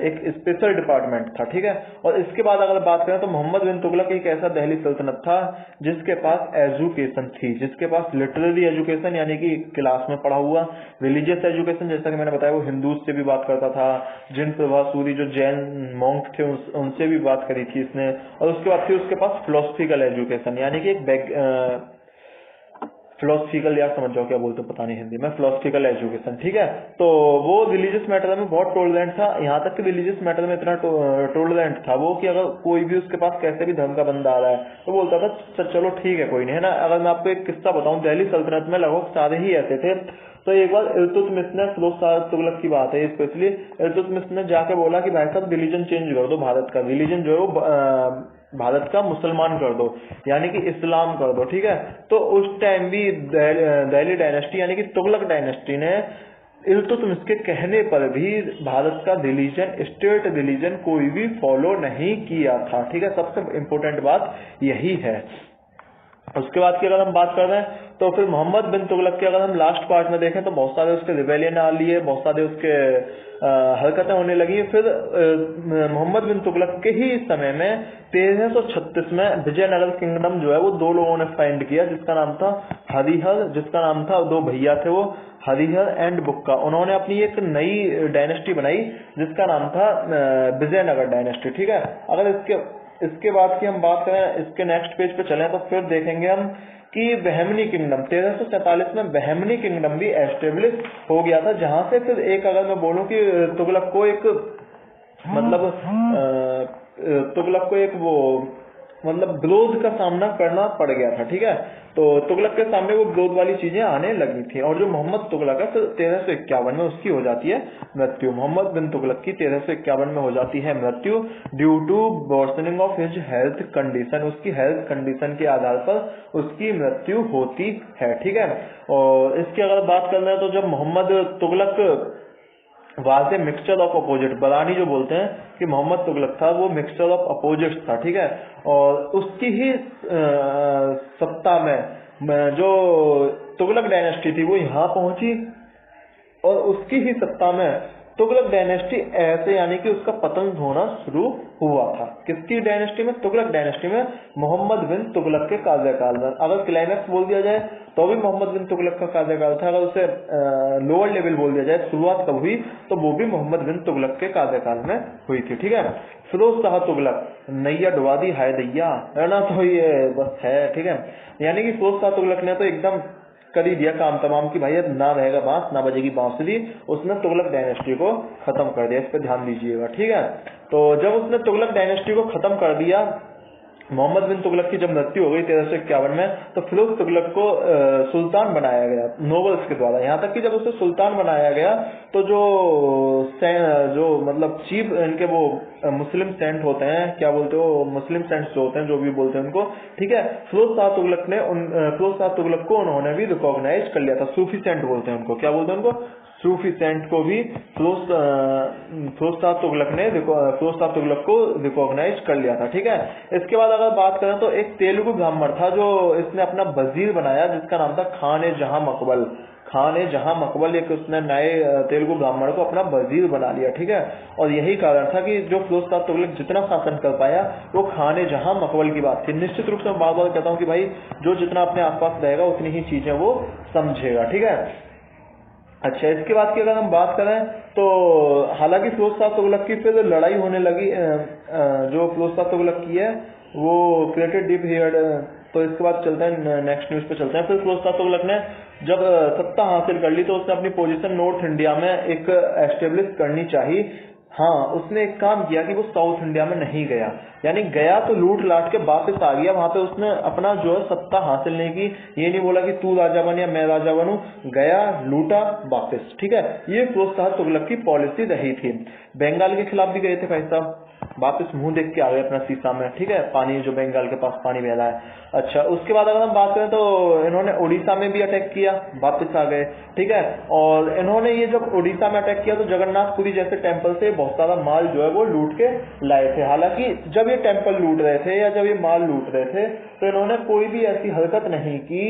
एक स्पेशल डिपार्टमेंट था, ठीक है। और इसके बाद अगर बात करें तो मोहम्मद बिन तुगलक एक ऐसा दिल्ली सल्तनत था जिसके पास एजुकेशन थी, जिसके पास लिटरेरी एजुकेशन यानी कि क्लास में पढ़ा हुआ, रिलीजियस एजुकेशन जैसा कि मैंने बताया वो हिंदूज से भी बात करता था, जिन प्रभा सूरी जो जैन मॉन्क थे उनसे भी बात करी थी इसने। और उसके बाद फिर उसके पास फिलोसफिकल एजुकेशन यानी कि एक फिलोसफिकल, यार समझ जाओ क्या बोलते पता नहीं हिंदी में, फिलोसफिकल एजुकेशन, ठीक है। तो वो रिलीजियस मैटर में बहुत टॉलरेंट था, यहाँ तक कि रिलीजियस मैटर में इतना टॉलरेंट था वो कि अगर कोई भी उसके पास कैसे भी धर्म का बंदा आ रहा है तो बोलता था चलो ठीक है कोई नहीं, है ना। अगर मैं आपको एक किस्सा बताऊं, दिल्ली सल्तनत में लगभग सारे ही ऐसे थे। तो एक बार इल्तुतमिश ने, फिरोज शाह तुगलक की बात है स्पेशली, इल्तुतमिश ने जाके बोला कि भाई साहब रिलीजन चेंज कर दो, भारत का रिलीजन जो है वो भारत का मुसलमान कर दो, यानी कि इस्लाम कर दो, ठीक है। तो उस टाइम भी दिल्ली डायनेस्टी यानी कि तुगलक डायनेस्टी ने इल्तुतमिश के कहने पर भी भारत का रिलीजन, स्टेट रिलीजन कोई भी फॉलो नहीं किया था, ठीक है। सबसे इम्पोर्टेंट बात यही है। उसके बाद की अगर हम बात कर रहे हैं तो फिर मोहम्मद बिन तुगलक के अगर हम लास्ट पार्ट में देखें तो बहुत सारे उसके रिवेलियन आ लिए, बहुत सारे उसके हरकतें होने लगी। फिर मोहम्मद बिन तुगलक के ही समय में 1336 में विजयनगर किंगडम जो है वो दो लोगों ने फाइंड किया, जिसका नाम था हरिहर, जिसका नाम था, दो भैया थे वो, हरिहर एंड बुक्का। उन्होंने अपनी एक नई डायनेस्टी बनाई जिसका नाम था विजयनगर डायनेस्टी, ठीक है। अगर इसके बाद की हम बात करें, इसके नेक्स्ट पेज पे चलें तो फिर देखेंगे हम कि बहमनी किंगडम 1347 में बहमनी किंगडम भी एस्टेब्लिश हो गया था, जहां से फिर एक, अगर मैं बोलूं कि तुगलक को एक मतलब तुगलक को एक वो मतलब विरोध का सामना करना पड़ गया था। ठीक है, तो तुगलक के सामने वो विरोध वाली चीजें आने लगी थी। और जो मोहम्मद तुगलक है तो 1351 में उसकी हो जाती है मृत्यु। मोहम्मद बिन तुगलक की 1351 में हो जाती है मृत्यु due to worsening of his health condition. उसकी हेल्थ कंडीशन के आधार पर उसकी मृत्यु होती है। ठीक है, और इसकी अगर बात करना है तो जब Mohammad Tughlaq was a mixture of opposite, Barani जो बोलते हैं कि मोहम्मद तुगलक था वो मिक्सचर ऑफ अपोजिट था। ठीक है, और उसकी ही सत्ता में जो तुगलक डायनेस्टी थी वो यहाँ पहुंची और उसकी ही सत्ता में तुगलक डायनेस्टी ऐसे यानी कि उसका पतन होना शुरू हुआ था। किसकी डायनेस्टी में? तुगलक डायनेस्टी में, मोहम्मद बिन तुगलक के कार्यकाल में। अगर क्लाइमैक्स बोल दिया जाए तो भी मोहम्मद बिन तुगलक का कार्यकाल था, अगर उसे लोअर लेवल बोल दिया जाए शुरुआत कब हुई तो वो भी मोहम्मद बिन तुगलक के कार्यकाल में हुई थी। ठीक है, फिरोज शाह तुगलक, नैया डुबा दी हाय दैया, है ना, तो ये बस है। ठीक है, यानी कि फिरोज शाह तुगलक ने तो एकदम कर ही दिया काम तमाम की भाई ना रहेगा बांस ना बजेगी बांसुरी। उसने तुगलक डायनेस्टी को खत्म कर दिया, इस पर ध्यान दीजिएगा। ठीक है, तो जब उसने तुगलक डायनेस्टी को खत्म कर दिया, मोहम्मद बिन तुगलक की जब मृत्यु हो गई 1351 में, तो फिरोज तुगलक को सुल्तान बनाया गया नोबल्स के द्वारा। यहाँ तक कि जब उसे सुल्तान बनाया गया तो जो मतलब चीफ इनके वो मुस्लिम सेंट होते हैं, क्या बोलते हो, मुस्लिम सेंट्स जो होते हैं, जो भी बोलते हैं उनको, ठीक है, फिरोज शाह तुगलक को उन्होंने भी रिकॉग्नाइज कर लिया था। सूफी सेंट बोलते हैं उनको, क्या बोलते हैं उनको, सूफी सेंट को भी फिरोज शाह तुगलक को रिकॉग्नाइज कर लिया था। ठीक है, इसके बाद अगर बात करें तो एक तेलुगु ब्राह्मण था जो इसने अपना वजीर बनाया, जिसका नाम था खान जहां मकबल। एक उसने नए तेलुगु ब्राह्मण को अपना वजीर बना लिया। ठीक है, और यही कारण था कि जो फिरोज शाह तुगलक जितना शासन कर पाया वो खान जहां मकबल की बात थी। निश्चित रूप से मैं बार बार कहता हूँ कि भाई जो जितना अपने आसपास रहेगा उतनी ही चीजें वो समझेगा। ठीक है, अच्छा, इसके बाद की अगर हम बात करें तो हालांकि फिरोज शाह तुगलक की फिर लड़ाई होने लगी, जो फिरोज शाह तुगलक की है वो क्रिएटेड डीप हियर्ड। तो इसके बाद चलते हैं नेक्स्ट न्यूज पे चलते हैं। फिर फिरोज शाह तुगलक ने जब सत्ता हासिल कर ली तो उसने अपनी पोजीशन नॉर्थ इंडिया में एक एस्टेब्लिश करनी चाहिए। हाँ, उसने एक काम किया कि वो साउथ इंडिया में नहीं गया, यानी गया तो लूट लाट के वापस आ गया। वहां पे उसने अपना जो है सत्ता हासिल नहीं की, ये नहीं बोला कि तू राजा बन या मैं राजा बनूं, गया लूटा वापस। ठीक है, ये फिरोज शाह तुगलक की पॉलिसी रही थी। बंगाल के खिलाफ भी गए थे भाई साहब, वापस मुंह देख के आ गए अपना शीशा में। ठीक है, पानी जो बंगाल के पास पानी बह रहा है। अच्छा, उसके बाद अगर हम बात करें तो इन्होंने उड़ीसा में भी अटैक किया, वापस आ गए। ठीक है, और इन्होंने ये जब उड़ीसा में अटैक किया तो जगन्नाथपुरी जैसे टेंपल से बहुत सारा माल जो है वो लूट के लाए थे। हालांकि जब ये टेंपल लूट रहे थे या जब ये माल लूट रहे थे तो इन्होंने कोई भी ऐसी हरकत नहीं की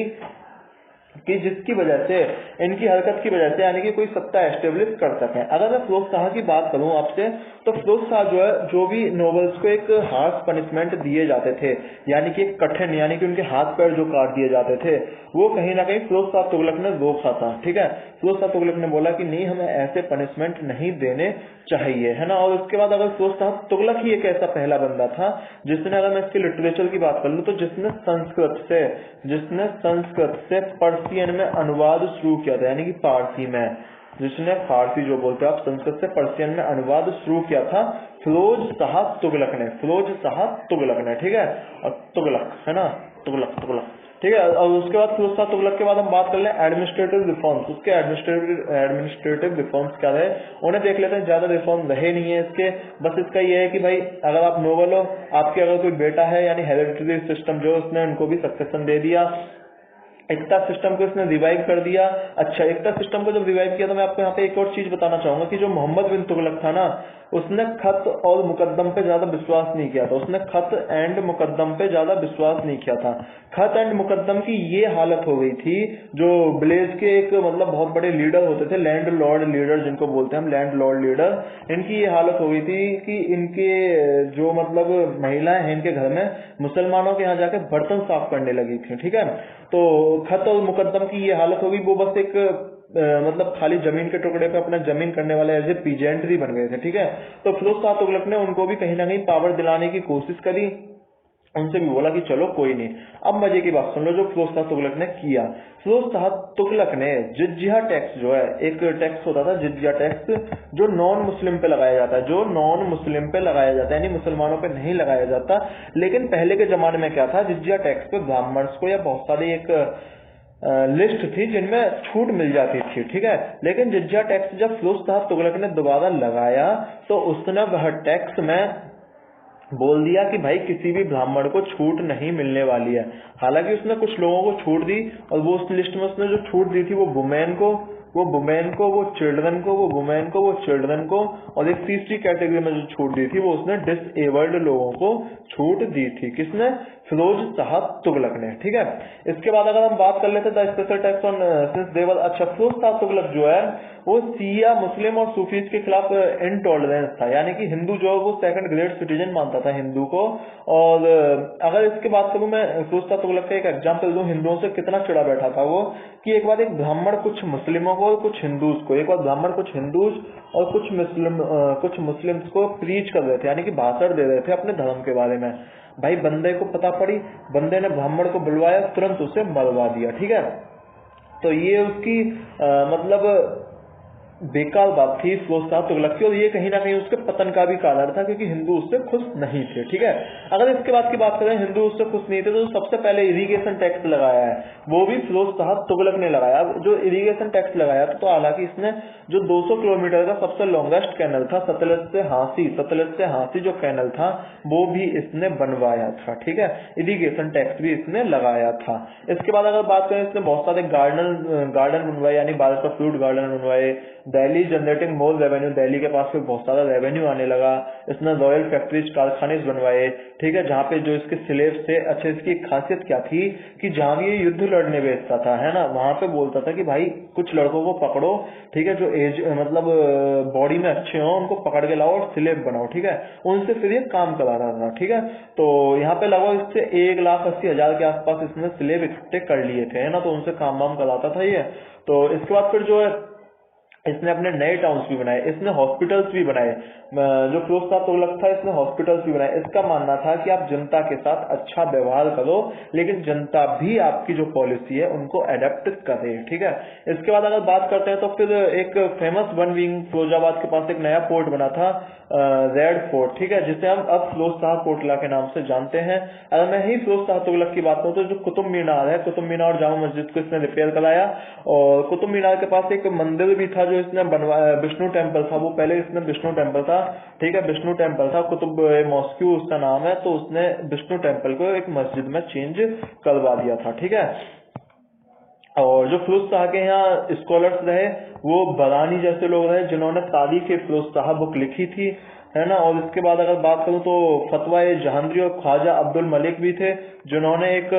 कि जिसकी वजह से, इनकी हरकत की वजह से यानी कि कोई सत्ता एस्टेब्लिश कर सके। अगर मैं फिरोज शाह की बात करूं आपसे तो फिरोज शाह जो है, जो भी नोबल्स को एक हार्श पनिशमेंट दिए जाते थे, यानी कि कठिन, यानी कि उनके हाथ पैर जो काट दिए जाते थे, वो कहीं ना कहीं फिरोज शाह तुगलक ने रोका था। ठीक है, फिरोज शाह तुगलक ने बोला कि नहीं, हमें ऐसे पनिशमेंट नहीं देने चाहिए, है ना। और उसके बाद अगर फिरोज शाह तुगलक ही एक ऐसा पहला बंदा था जिसने, अगर मैं इसके लिटरेचर की बात कर लूं तो जिसने संस्कृत से पर्शियन में अनुवाद शुरू किया था, यानी कि फारसी में, जिसने फारसी जो बोलते हैं आप, संस्कृत से पर्शियन में अनुवाद शुरू किया था फिरोज शाह तुगलक ने। ठीक है, और तुगलक है ना, तुगलक ठीक है। और उसके बाद फिरोज शाह तुगलक के बाद हम बात कर लें एडमिनिस्ट्रेटिव रिफॉर्म्स। उसके एडमिनिस्ट्रेटिव रिफॉर्म्स क्या रहे उन्हें देख लेते हैं। ज्यादा रिफॉर्म रहे नहीं है इसके, बस इसका ये है कि भाई अगर आप नोबल हो, आपके अगर कोई बेटा है, यानी हेरिडिटरी सिस्टम जो उसने उनको भी सक्सेशन दे दिया। एकता सिस्टम को इसने रिवाइव कर दिया। अच्छा, एकता सिस्टम को जब रिवाइव किया तो मैं आपको यहाँ पे एक और चीज बताना चाहूंगा कि जो मोहम्मद बिन तुगलक था ना, उसने खत और मुकद्दम पे ज्यादा विश्वास नहीं किया था। उसने खत एंड मुकद्दम पे ज्यादा विश्वास नहीं किया था। खत एंड मुकद्दम की ये हालत हो गई थी, जो विलेज के एक मतलब बहुत बड़े लीडर होते थे, लैंड लॉर्ड लीडर जिनको बोलते हैं हम, लैंड लॉर्ड लीडर, इनकी ये हालत हो गई थी कि इनके जो मतलब महिलाएं हैं इनके घर में, मुसलमानों के यहाँ जाके बर्तन साफ करने लगी थी। ठीक है, तो खत और मुकद्दम की ये हालत हो गई। वो बस एक मतलब खाली जमीन के टुकड़े पे अपना जमीन करने वाले एज ए पीजेंट्री बन गए थे। ठीक है, तो फिरोज शाह तुगलक ने उनको भी कहीं ना कहीं पावर दिलाने की कोशिश करी, उनसे भी बोला कि चलो कोई नहीं। अब मजे की बात सुन लो जो फिरोज शाह तुगलक ने किया। फिरोज शाह तुगलक ने जिजिया टैक्स जो है, एक टैक्स होता था जिजिया टैक्स, जो नॉन मुस्लिम पे लगाया जाता है, जो नॉन मुस्लिम पे लगाया जाता है, यानी मुसलमानों पे नहीं लगाया जाता। लेकिन पहले के जमाने में क्या था, जिजिया टैक्स पे ब्राह्मण्स को या बहुत सारी एक लिस्ट थी जिनमें छूट मिल जाती थी, ठीक है। लेकिन जिजिया टैक्स जब फिरोज शाह तुगलक ने दोबारा लगाया तो उसने वह टैक्स में बोल दिया कि भाई किसी भी ब्राह्मण को छूट नहीं मिलने वाली है। हालांकि उसने कुछ लोगों को छूट दी, और वो उस लिस्ट में उसने जो छूट दी थी वो वुमेन को, वो चिल्ड्रन को, वो चिल्ड्रन को, और एक तीसरी कैटेगरी में जो छूट दी थी वो उसने डिसेबल्ड लोगों को छूट दी थी। किसने? फिरोज शाह तुगलक ने, ठीक है। इसके बाद अगर हम बात कर लेते द स्पेशल टैक्स ऑन सिंस देवर, अच्छा फिरोज शाह तुगलक जो है वो शिया मुस्लिम और सूफीज के खिलाफ इनटॉलरेंस था, यानी कि हिंदू जो है वो सेकंड ग्रेड सिटीजन मानता था हिंदू को। और अगर इसके बात करूं मैं फिरोज शाह तुगलक का एक एग्जांपल दूं हिंदुओं से कितना चिड़ा बैठा था वो, कि एक बार एक ब्राह्मण कुछ मुस्लिमों को और कुछ हिंदूज को, एक बार ब्राह्मण कुछ हिंदूज और कुछ मुस्लिम्स को प्रीच कर रहे थे, यानी कि भाषण दे रहे थे अपने धर्म के बारे में। भाई बंदे को पता पड़ी, बंदे ने ब्राह्मण को बुलवाया, तुरंत उसे मरवा दिया, ठीक है। तो ये उसकी मतलब बेकार बात थी फिरोज शाह तुगलक की, और ये कहीं ना कहीं उसके पतन का भी कारण था, क्योंकि हिंदू उससे खुश नहीं थे, ठीक है। अगर इसके बाद की बात करें हिंदू उससे खुश नहीं थे, तो सबसे पहले इरिगेशन टैक्स लगाया है वो भी फिरोज शाह तुगलक ने लगाया। जो इरिगेशन टैक्स लगाया था, तो हालांकि इसने जो 200 किलोमीटर का सबसे लॉन्गेस्ट कैनल था सतलज से हांसी जो कैनल था वो भी इसने बनवाया था, ठीक है। इरिगेशन टैक्स भी इसने लगाया था। इसके बाद अगर बात करें, इसने बहुत सारे गार्डन बनवाए, यानी 1200 फ्रूट गार्डन बनवाए। Delhi generating more revenue, Delhi के पास फिर बहुत सारा रेवेन्यू आने लगा। इसने रॉयल फैक्ट्रीज कारखाने बनवाए, ठीक है, जहाँ पे जो इसके स्लेव्स थे। अच्छा, इसकी खासियत क्या थी कि जहाँ ये युद्ध लड़ने भेजता था, है ना, वहां पे बोलता था कि भाई कुछ लड़कों को पकड़ो, ठीक है, जो एज मतलब बॉडी में अच्छे हो उनको पकड़ के लाओ और स्लेव बनाओ, ठीक है, उनसे फिर ये काम करा रहा था, ठीक है। तो यहाँ पे लगभग इससे 1,80,000 के आसपास इसने स्लेव इकट्ठे कर लिए थे, है ना, तो उनसे काम वाम कराता था ये। तो इसके बाद फिर जो है इसने अपने नए टाउन्स भी बनाए, इसने हॉस्पिटल्स भी बनाए। जो फिरोज शाह तुगलक था इसने हॉस्पिटल्स भी बनाए। इसका मानना था कि आप जनता के साथ अच्छा व्यवहार करो, लेकिन जनता भी आपकी जो पॉलिसी है उनको एडेप्ट करे, ठीक है। इसके बाद अगर बात करते हैं तो फिर एक फेमस वन विंग फिरोजाबाद के पास एक नया फोर्ट बना था, रेड फोर्ट, ठीक है, जिसे हम अब फिरोज शाह कोटला के नाम से जानते हैं। अगर मैं ही फिरोज शाह तुगलक की बात करूं तो जो कुतुब मीनार है, कुतुब मीनार और जामा मस्जिद को इसने रिपेयर कराया। और कुतुब मीनार के पास एक मंदिर भी था जो इसने बनवाया, विष्णु टेम्पल था, वो पहले इसमें विष्णु टेम्पल था, ठीक है, विष्णु टेम्पल था, कुतुब मॉस्क्यू उसका नाम है, तो उसने विष्णु टेम्पल को एक मस्जिद में चेंज करवा दिया था, ठीक है। और जो फिरोज शाह के यहाँ स्कॉलर्स रहे वो बरानी जैसे लोग रहे जिन्होंने तारीख फिरोज शाह बुक लिखी थी, है ना। और इसके बाद अगर बात करूं तो फतवा जहांगीर और ख्वाजा अब्दुल मलिक भी थे जिन्होंने एक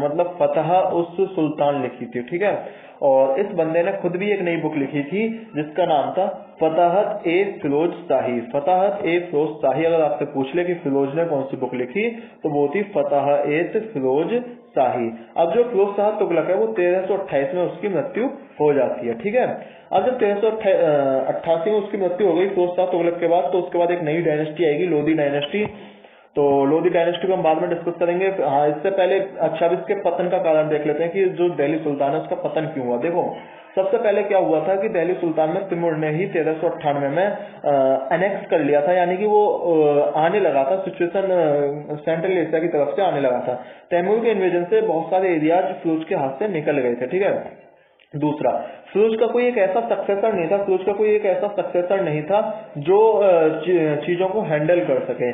मतलब फतह उस सुल्तान लिखी थी, ठीक है। और इस बंदे ने खुद भी एक नई बुक लिखी थी जिसका नाम था फतहत ए फिरोज शाही। फतहत ए फिरोज शाही, अगर आपसे पूछ ले कि फिरोज ने कौन सी बुक लिखी तो वो थी फतह ए फिरोज शाही। अब जो फिरोज शाह तुगलक है वो 1328 में उसकी मृत्यु हो जाती है, ठीक है। अब जब 1388 में उसकी मृत्यु हो गई फिरोज शाह तुगलक के बाद, तो उसके बाद एक नई डायनेस्टी आएगी, लोधी डायनेस्टी। तो लोधी डायनेस्टी को हम बाद में डिस्कस करेंगे। हाँ, इससे पहले अच्छा इसके पतन का कारण देख लेते हैं कि जो दिल्ली सुल्तान है उसका पतन क्यों हुआ। देखो, सबसे पहले क्या हुआ था कि दिल्ली सुल्तान में तिमूर ने ही 1398 में एनेक्स कर लिया था, यानी कि वो आने लगा था, सिचुएशन सेंट्रल एशिया की तरफ से आने लगा था। तैमूर के इन्वेजन से बहुत सारे एरियाज फिरोज के हाथ से निकल गए थे, ठीक है। दूसरा, फिरोज का कोई एक ऐसा सक्सेसर नहीं था, फिरोज का कोई एक ऐसा सक्सेसर नहीं था जो चीजों को हैंडल कर सके।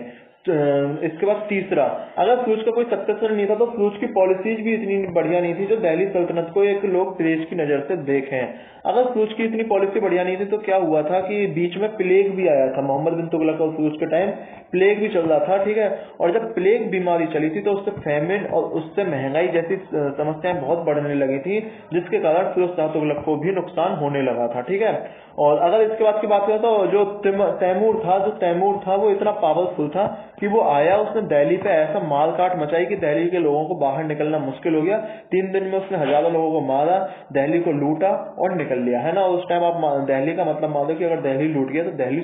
इसके बाद तीसरा, अगर फिरोज का कोई सक्सेसर नहीं था तो फिरोज की पॉलिसीज भी इतनी बढ़िया नहीं थी जो दिल्ली सल्तनत को एक लोग तेज की नजर से देखें। अगर फिरोज की इतनी पॉलिसी बढ़िया नहीं थी तो क्या हुआ था कि बीच में प्लेग भी आया था, मोहम्मद बिन तुगलक और फिरोज के टाइम प्लेग भी चल रहा था, ठीक है। और जब प्लेग बीमारी चली थी तो उससे फैमिन और उससे महंगाई जैसी समस्याएं बहुत बढ़ने लगी थी, जिसके कारण फिरोज शाह तुगलक को भी नुकसान होने लगा था, ठीक है। और अगर इसके बाद की बात करें तो जो तैमूर था वो इतना पावरफुल था कि वो आया, उसने दिल्ली पे ऐसा मार काट मचाई कि दिल्ली के लोगों को बाहर निकलना मुश्किल हो गया। 3 दिन में उसने हजारों लोगों को मारा, दिल्ली को लूटा और निकल लिया, है ना। उस टाइम आप दिल्ली का मतलब मान लो कि अगर दिल्ली लूट गया तो दिल्ली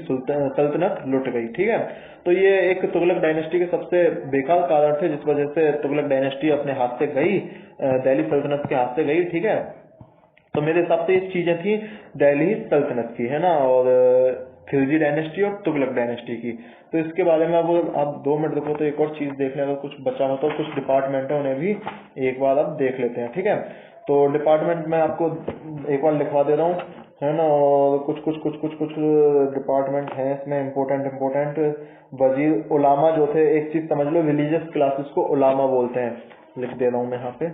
सल्तनत लुट गई, ठीक है। तो ये एक तुगलक डायनेस्टी के सबसे बेकार कारण थे जिस वजह से तुगलक डायनेस्टी अपने हाथ से गई, दिल्ली सल्तनत के हाथ से गई, ठीक है। तो मेरे हिसाब से ये चीजें थी दिल्ली सल्तनत की, है ना, और खिलजी डायनेस्टी और तुगलक डायनेस्टी की। तो इसके बारे में अब आप 2 मिनट देखो तो एक और चीज देख लें, अगर कुछ बचा हो तो कुछ डिपार्टमेंट है उन्हें भी एक बार अब देख लेते हैं, ठीक है। तो डिपार्टमेंट मैं आपको एक बार लिखवा दे रहा हूँ, है ना, और कुछ डिपार्टमेंट हैं इसमें इम्पोर्टेंट। वजीर उलामा जो थे, एक चीज समझ लो, रिलीजियस क्लासेस को उलामा बोलते हैं, लिख दे रहा हूँ मैं यहाँ पे।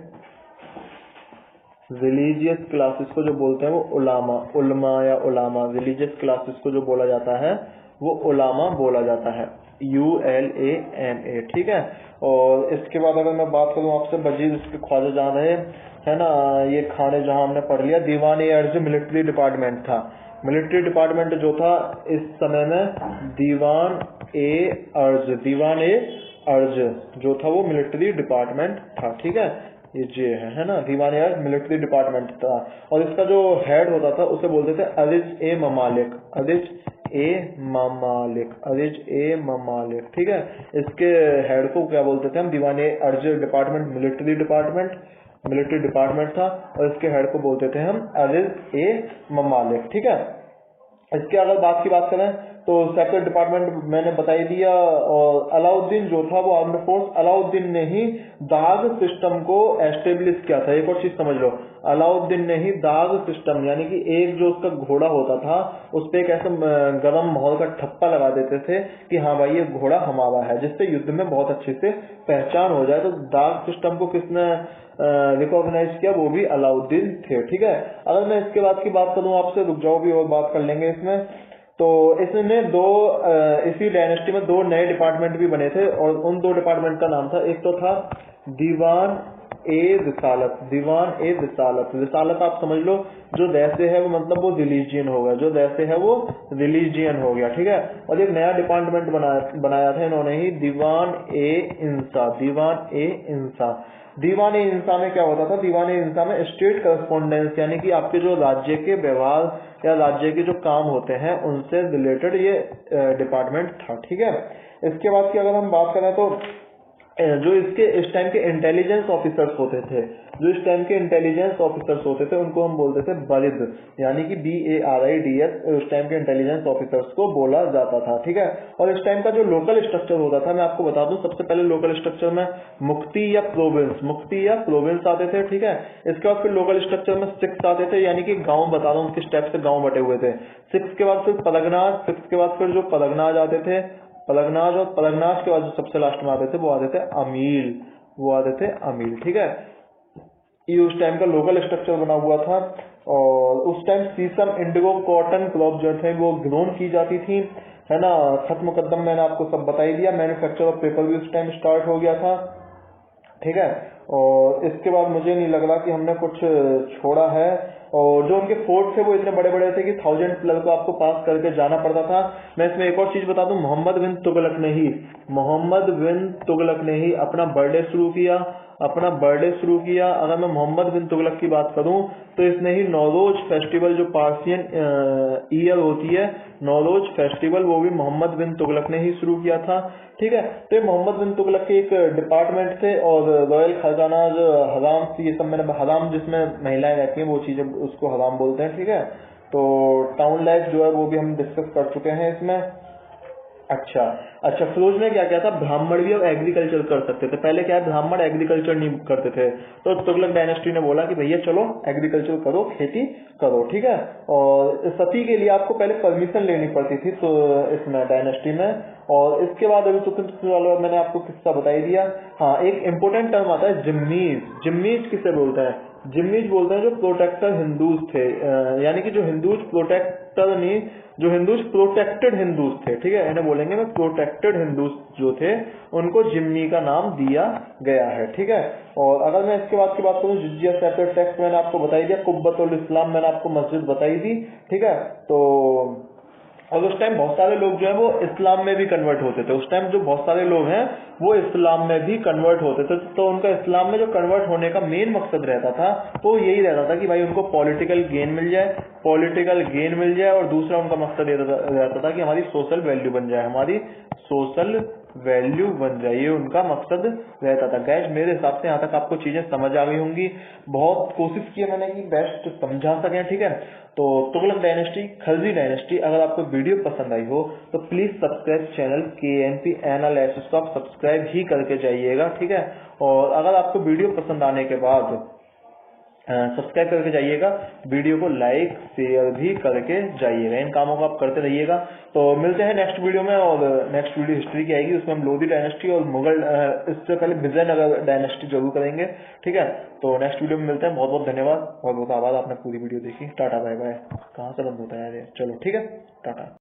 रिलीजियस क्लासेस को जो बोलते हैं वो उलामा, उलमा या उलामा, रिलीजियस क्लासेस को जो बोला जाता है वो उलामा बोला जाता है, ULAMA, ठीक है। और इसके बाद अगर मैं बात करूं आपसे, वजीर इसके ख्वाजा जहां रहे, है ना, ये खाने जहां हमने पढ़ लिया। दीवान ए अर्ज मिलिट्री डिपार्टमेंट था, मिलिट्री डिपार्टमेंट जो था इस समय में दीवान ए अर्ज जो था वो मिलिट्री डिपार्टमेंट था, ठीक है। ये जे है ना, दीवान ए अर्ज मिलिट्री डिपार्टमेंट था। और इसका जो हेड होता था उसे बोलते थे अरिज ए ममालिक, ठीक है। इसके हेड को क्या बोलते थे हम, दीवान ए अर्ज डिपार्टमेंट मिलिट्री डिपार्टमेंट था, और इसके हेड को बोलते थे हम अरिज ए ममालिक, ठीक है। इसके अगर बात करें तो सेपरेट डिपार्टमेंट मैंने बता ही दिया। और अलाउद्दीन जो था वो आर्म्ड फोर्स, अलाउद्दीन ने ही दाग सिस्टम को एस्टेब्लिश किया था। एक और चीज समझ लो, अलाउद्दीन ने ही दाग सिस्टम, यानी कि एक जो उसका घोड़ा होता था उस पर एक ऐसा गर्म माहौल का ठप्पा लगा देते थे कि हाँ भाई ये घोड़ा हमारा है, जिससे युद्ध में बहुत अच्छे से पहचान हो जाए। तो दाग सिस्टम को किसने रिकॉग्नाइज किया, वो भी अलाउद्दीन थे, ठीक है। अगर मैं इसके बाद की बात करूं आपसे, रुक जाओ भी और बात कर लेंगे इसमें। तो इसमें इसी डायनेस्टी में 2 नए डिपार्टमेंट भी बने थे, और उन 2 डिपार्टमेंट का नाम था, एक तो था दीवान ए रिसालत। रिसालत आप समझ लो, जो दैसे है वो मतलब वो रिलीजियन हो गया, ठीक है। और एक नया डिपार्टमेंट बनाया था इन्होंने ही, दीवान ए इंसा में क्या होता था, दीवान ए इंसा में स्टेट करस्पॉन्डेंस, यानी कि आपके जो राज्य के व्यवहार या राज्य के जो काम होते हैं उनसे रिलेटेड ये डिपार्टमेंट था, ठीक है। इसके बाद की अगर हम बात करें तो जो इस टाइम के इंटेलिजेंस ऑफिसर्स होते थे, उनको हम बोलते थे बरिद, यानी कि BARIDS, उस टाइम के इंटेलिजेंस ऑफिसर्स को बोला जाता था, ठीक है। और इस टाइम का जो लोकल स्ट्रक्चर होता था, मैं आपको बता दूं, सबसे पहले लोकल स्ट्रक्चर में मुफ्ती या प्रोविंस आते थे, ठीक है। इसके बाद फिर लोकल स्ट्रक्चर में 6 आते थे, यानी कि गाँव बता रहा हूँ किस टाइप से गाँव बटे हुए थे। 6 के बाद फिर परगनाज, 6 के बाद फिर जो परगनाज आते थे, परगनाज, और परगनाज के बाद जो सबसे लास्ट में आते थे वो आते थे अमील, ठीक है। ये उस टाइम का लोकल स्ट्रक्चर बना हुआ था। और उस टाइम सीसम, इंडिगो, कॉटन क्रॉप जो थे वो ग्रोन की जाती थी, है ना। खत मुकद्दम मैंने आपको सब बता ही दिया। मैन्युफैक्चर ऑफ पेपर भी उस टाइम स्टार्ट हो गया था, ठीक है। और इसके बाद मुझे नहीं लग रहा कि हमने कुछ छोड़ा है। और जो उनके फोर्ट थे वो इतने बड़े बड़े थे कि 1000 पिलर को आपको पास करके जाना पड़ता था। मैं इसमें एक और चीज बता दूं, मोहम्मद बिन तुगलक ने ही अपना बर्थडे शुरू किया। अगर मैं मोहम्मद बिन तुगलक की बात करूं तो इसने ही नौरोज फेस्टिवल, जो पार्सियन ईयर होती है, नौरोज फेस्टिवल, वो भी मोहम्मद बिन तुगलक ने ही शुरू किया था, ठीक है। तो ये मोहम्मद बिन तुगलक के एक डिपार्टमेंट थे। और रॉयल खजाना, जो हराम, ये सब मैंने हराम जिसमें महिलाएं रहती हैं वो चीजें उसको हराम बोलते हैं, ठीक है। तो टाउन लाइफ जो है वो भी हम डिस्कस कर चुके हैं इसमें। अच्छा, फिरोज में क्या था, ब्राह्मण भी अब एग्रीकल्चर कर सकते थे। पहले क्या है, ब्राह्मण एग्रीकल्चर नहीं करते थे, तो तुगलक डायनेस्टी ने बोला कि भैया चलो एग्रीकल्चर करो, खेती करो, ठीक है। और सती के लिए आपको पहले परमिशन लेनी पड़ती थी तो इसमें डायनेस्टी में। और इसके बाद अभी तो मैंने आपको किस्सा बता ही दिया। हाँ, एक इंपोर्टेंट टर्म आता है जिम्मीज किसे बोलते हैं, जिम्मीज बोलते हैं जो प्रोटेक्टर हिंदूज थे, यानी कि जो हिंदूज प्रोटेक्टर नहीं, जो हिंदूज प्रोटेक्टेड हिंदूज थे, ठीक है, इन्हें बोलेंगे ना प्रोटेक्टेड हिंदूज जो थे, उनको जिम्मी का नाम दिया गया है, ठीक है। और अगर मैं इसके बाद की बात करूं, जिजिया सेपरेट टैक्स मैंने आपको बताई दिया, कुब्बतुल इस्लाम मैंने आपको मस्जिद बताई दी, ठीक है। तो और उस टाइम बहुत सारे लोग जो है वो इस्लाम में भी कन्वर्ट होते थे। उस टाइम जो बहुत सारे लोग हैं वो इस्लाम में भी कन्वर्ट होते थे, तो उनका इस्लाम में जो कन्वर्ट होने का मेन मकसद रहता था तो यही रहता था कि भाई उनको पॉलिटिकल गेन मिल जाए, और दूसरा उनका मकसद ये रहता था कि हमारी सोशल वैल्यू बन जाए, ये उनका मकसद रहता था। गैस मेरे हिसाब से यहाँ तक आपको चीजें समझ आ गई होंगी। बहुत कोशिश की है मैंने कि बेस्ट समझा सकें, ठीक है। तो तुगलक डायनेस्टी, खलजी डायनेस्टी, अगर आपको वीडियो पसंद आई हो तो please subscribe channel KNP analysis को आप सब्सक्राइब ही करके जाइएगा, ठीक है। और अगर आपको वीडियो पसंद आने के बाद सब्सक्राइब करके जाइएगा, वीडियो को लाइक शेयर भी करके जाइएगा, इन कामों को आप करते रहिएगा। तो मिलते हैं नेक्स्ट वीडियो में, और नेक्स्ट वीडियो हिस्ट्री की आएगी, उसमें हम लोधी डायनेस्टी और मुगल, इससे पहले विजयनगर डायनेस्टी जरूर करेंगे, ठीक है। तो नेक्स्ट वीडियो में मिलते हैं। बहुत बहुत धन्यवाद, बहुत बहुत आभार, आपने पूरी वीडियो देखी। Tata bye bye. कहाँ से बंद होता है यार ये, चलो ठीक है, टाटा।